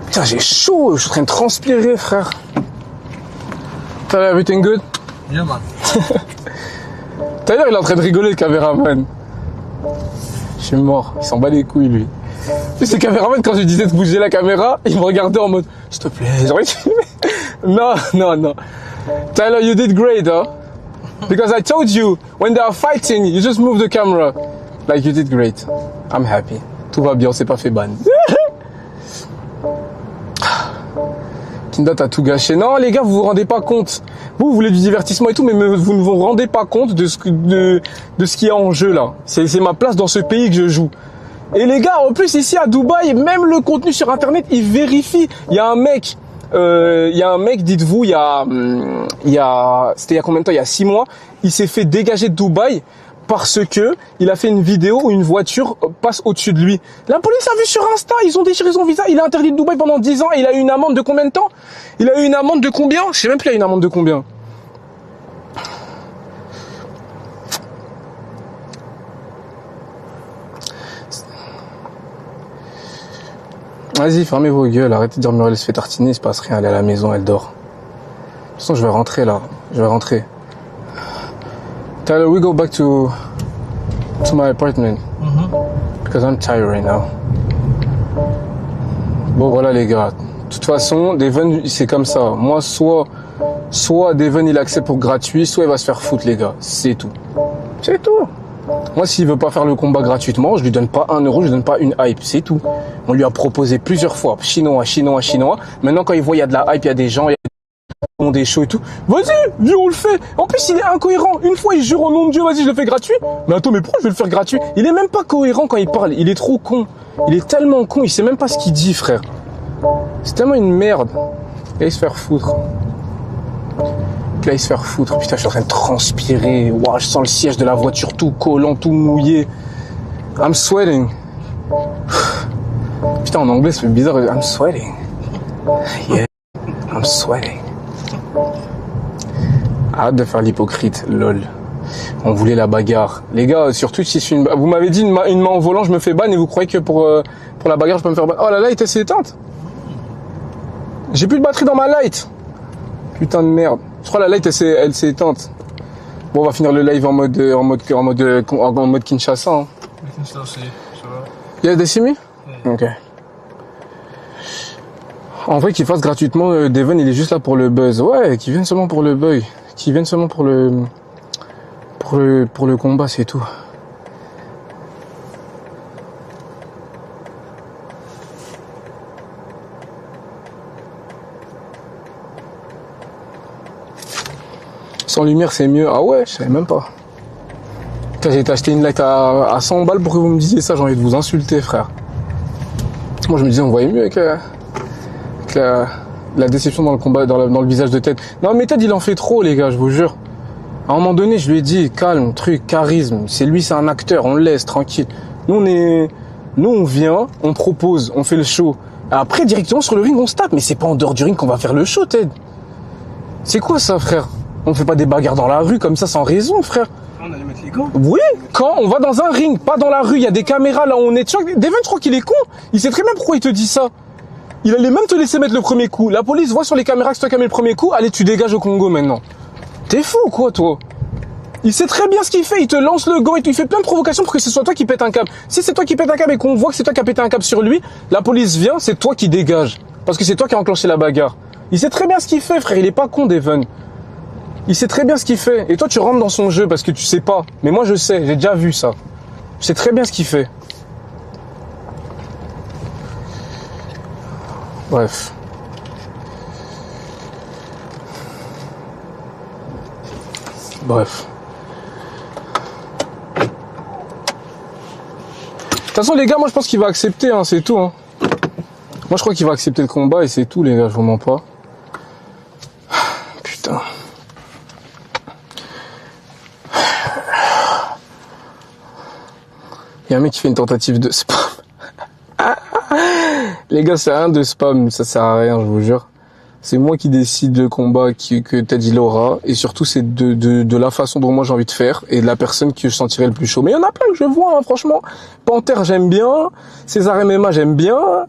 Putain, j'ai chaud, je suis en train de transpirer, frère. Tyler, everything good? Yeah, man. Tyler, il est en train de rigoler, le caméraman. Je suis mort, il s'en bat les couilles, lui. Tu sais, le caméraman, quand je lui disais de bouger la caméra, il me regardait en mode, s'il te plaît, non. Tyler, you did great, huh? Because I told you, when they are fighting, you just move the camera. Like, you did great. I'm happy. Tout va bien, on s'est pas fait ban. Kinda, t'as tout gâché. Non, les gars, vous vous rendez pas compte. Vous voulez du divertissement et tout, mais vous ne vous rendez pas compte de ce qu'il y a en jeu, là. C'est ma place dans ce pays que je joue. Et les gars, en plus, ici, à Dubaï, même le contenu sur Internet, il vérifie. Il y a un mec, dites-vous, c'était il y a combien de temps? Il y a 6 mois. Il s'est fait dégager de Dubaï parce que il a fait une vidéo où une voiture passe au-dessus de lui. La police a vu sur Insta, ils ont déchiré son visa, il est interdit de Dubaï pendant 10 ans et il a eu une amende de combien de temps? Il a eu une amende de combien? Je sais même plus, il a eu une amende de combien. Vas-y, fermez vos gueules, arrêtez de dire Muriel se fait tartiner, il se passe rien, elle est à la maison, elle dort. De toute façon, je vais rentrer là, Tyler, we go back to my apartment. Because I'm tired right now. Bon, voilà les gars. De toute façon, Devon, c'est comme ça. Moi, soit Devon, il accepte pour gratuit, soit il va se faire foutre, les gars. C'est tout. C'est tout. Moi, s'il veut pas faire le combat gratuitement, je lui donne pas 1 euro, je lui donne pas une hype. C'est tout. On lui a proposé plusieurs fois. Chinois. Maintenant, quand il voit, il y a de la hype, il y a des gens, des shows et tout. Vas-y, viens, on le fait. En plus, il est incohérent. Une fois, il jure au nom de Dieu, vas-y, je le fais gratuit. Mais attends, mais pourquoi je vais le faire gratuit? Il est même pas cohérent quand il parle. Il est trop con. Il est tellement con, il sait même pas ce qu'il dit, frère. C'est tellement une merde. Il se faire foutre. Là, il se faire foutre. Putain, je suis en train de transpirer. Waouh, je sens le siège de la voiture tout collant, tout mouillé. I'm sweating. Putain, en anglais, c'est bizarre. I'm sweating. Yeah, I'm sweating. Arrête de faire l'hypocrite, lol. On voulait la bagarre. Les gars, sur Twitch, si vous m'avez dit une main en volant, je me fais ban et vous croyez que pour la bagarre, je peux me faire ban. Oh, la light, elle s'est éteinte. J'ai plus de batterie dans ma light. Putain de merde. Je crois la light, elle s'est éteinte. Bon, on va finir le live en mode Kinshasa. Hein. Il y a des simis? Ok. En vrai, qu'il fasse gratuitement, Devon, il est juste là pour le buzz. Ouais, qu'il vienne seulement pour le bug. Qu'il vienne seulement pour le combat, c'est tout. Sans lumière, c'est mieux. Ah ouais, je savais même pas. Quand j'ai été acheter une light à 100 balles pour que vous me disiez ça, j'ai envie de vous insulter, frère. Moi, je me disais, on voyait mieux avec la déception dans le combat, dans le visage de Ted. Non, mais Ted, il en fait trop, les gars, je vous jure. À un moment donné, je lui ai dit, calme, truc, charisme. C'est lui, c'est un acteur, on le laisse, tranquille. Nous, Nous, on vient, on propose, on fait le show. Après, directement sur le ring, on se tape. Mais c'est pas en dehors du ring qu'on va faire le show, Ted. C'est quoi ça, frère? On fait pas des bagarres dans la rue comme ça sans raison, frère. On allait mettre les gants. Oui, quand on va dans un ring, pas dans la rue, il y a des caméras là où on est. Tu vois, Devin, je crois qu'il est con. Il sait très bien pourquoi il te dit ça. Il allait même te laisser mettre le premier coup. La police voit sur les caméras que c'est toi qui as mis le premier coup. Allez, tu dégages au Congo maintenant. T'es fou ou quoi, toi? Il sait très bien ce qu'il fait. Il te lance le gant et il fait plein de provocations pour que ce soit toi qui pète un câble. Si c'est toi qui pète un câble et qu'on voit que c'est toi qui as pété un câble sur lui, la police vient, c'est toi qui dégages. Parce que c'est toi qui as enclenché la bagarre. Il sait très bien ce qu'il fait, frère. Il est pas con, Devin. Il sait très bien ce qu'il fait. Et toi, tu rentres dans son jeu parce que tu sais pas. Mais moi, je sais. J'ai déjà vu ça. Je sais très bien ce qu'il fait. Bref. Bref. De toute façon, les gars, moi, je pense qu'il va accepter, hein, c'est tout. Hein. Moi, je crois qu'il va accepter le combat et c'est tout, les gars, je vous mens pas. Putain. Il y a un mec qui fait une tentative de spam. Les gars, c'est rien de spam, ça sert à rien, je vous jure. C'est moi qui décide le combat que Ted il aura, et surtout c'est de la façon dont moi j'ai envie de faire, et de la personne que je sentirai le plus chaud. Mais il y en a plein que je vois, hein, franchement. Panther, j'aime bien. César MMA, j'aime bien.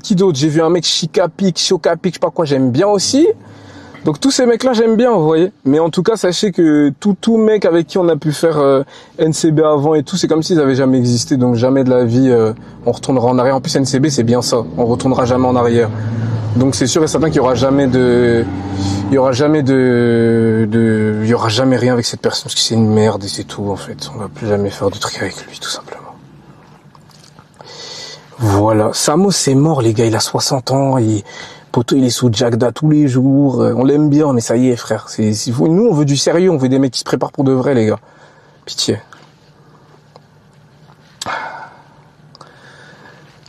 Qui d'autre? J'ai vu un mec Chocapic, je sais pas quoi, j'aime bien aussi. Donc tous ces mecs-là, j'aime bien, vous voyez. Mais en tout cas, sachez que tout mec avec qui on a pu faire NCB avant et tout, c'est comme s'ils avaient jamais existé. Donc jamais de la vie, on retournera en arrière. En plus, NCB, c'est bien ça. On retournera jamais en arrière. Donc c'est sûr et certain qu'il y aura jamais rien avec cette personne parce que c'est une merde et c'est tout en fait. On va plus jamais faire de trucs avec lui, tout simplement. Voilà. Samo, c'est mort, les gars. Il a 60 ans. Poto, il est sous Jagda tous les jours. On l'aime bien, mais ça y est, frère. Nous, on veut du sérieux. On veut des mecs qui se préparent pour de vrai, les gars. Pitié.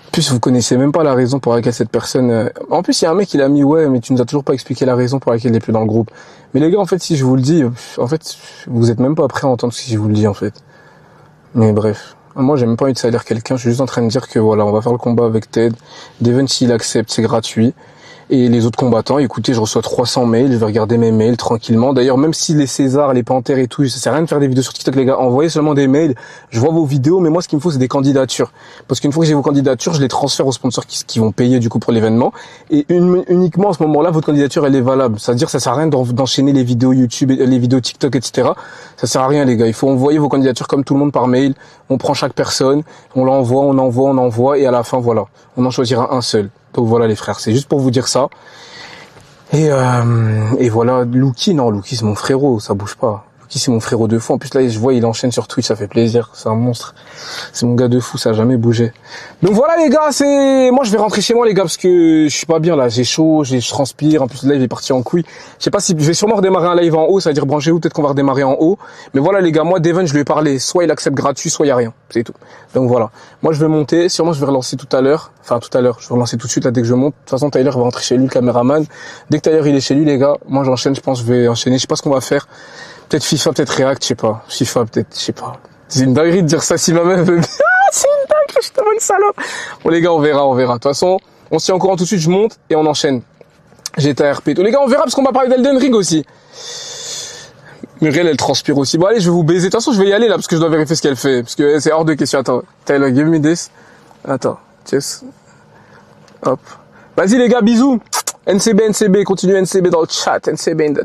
En plus, vous connaissez même pas la raison pour laquelle cette personne... En plus, il y a un mec, il a mis, ouais, mais tu nous as toujours pas expliqué la raison pour laquelle il est plus dans le groupe. Mais les gars, en fait, si je vous le dis, en fait, vous êtes même pas prêts à entendre ce que je vous le dis, en fait. Mais bref. Moi, j'ai même pas envie de salir quelqu'un. Je suis juste en train de dire que voilà, on va faire le combat avec Ted. Devin, s'il accepte, c'est gratuit. Et les autres combattants, écoutez, je reçois 300 mails, je vais regarder mes mails tranquillement. D'ailleurs, même si les Césars, les Panthères et tout, ça sert à rien de faire des vidéos sur TikTok, les gars. Envoyez seulement des mails. Je vois vos vidéos, mais moi, ce qu'il me faut, c'est des candidatures. Parce qu'une fois que j'ai vos candidatures, je les transfère aux sponsors qui vont payer, du coup, pour l'événement. Et uniquement à ce moment-là, votre candidature, elle est valable. C'est-à-dire, ça sert à rien d'enchaîner les vidéos YouTube, les vidéos TikTok, etc. Ça sert à rien, les gars. Il faut envoyer vos candidatures comme tout le monde par mail. On prend chaque personne, on l'envoie, on envoie, et à la fin, voilà. On en choisira un seul. Donc voilà, les frères. C'est juste pour vous dire ça. Et voilà, Luki, c'est mon frérot, ça bouge pas. Luki, c'est mon frérot de fou. En plus, là, je vois, il enchaîne sur Twitch, ça fait plaisir. C'est un monstre. C'est mon gars de fou, ça a jamais bougé. Donc voilà, les gars, moi, je vais rentrer chez moi, les gars, parce que je suis pas bien, là. J'ai chaud, je transpire. En plus, le live est parti en couille. Je sais pas si, je vais sûrement redémarrer un live en haut, ça veut dire branchez-vous, peut-être qu'on va redémarrer en haut. Mais voilà, les gars, moi, Devin, je lui ai parlé. Soit il accepte gratuit, soit il y a rien. C'est tout. Donc voilà. Moi, je vais monter. Sûrement, je vais relancer tout à l'heure. Enfin, tout à l'heure. Je vais relancer tout de suite, là, dès que je monte. De toute façon, Tyler va rentrer chez lui, le caméraman. Dès que Tyler, il est chez lui, les gars, moi, j'enchaîne, je pense, je vais enchaîner. Je sais pas ce qu'on va faire. Peut-être FIFA, peut-être React, je sais pas. FIFA, peut-être, je sais pas. C'est une dinguerie de dire ça si ma meuf veut bien. C'est une dinguerie, je suis tellement une salope. Bon, les gars, on verra. De toute façon, on se tient au courant tout de suite, je monte et on enchaîne. GTA RP. Les gars, on verra parce qu'on va parler d'Elden Ring aussi. Muriel, elle transpire aussi. Bon, allez, je vais vous baiser. De toute façon, je vais y aller là parce que je dois vérifier ce qu'elle fait. Parce que c'est hors de question. Attends. Tyler, give me this. Attends. Yes. Hop. Vas-y, les gars, bisous. NCB, continue NCB dans le chat. NCB in the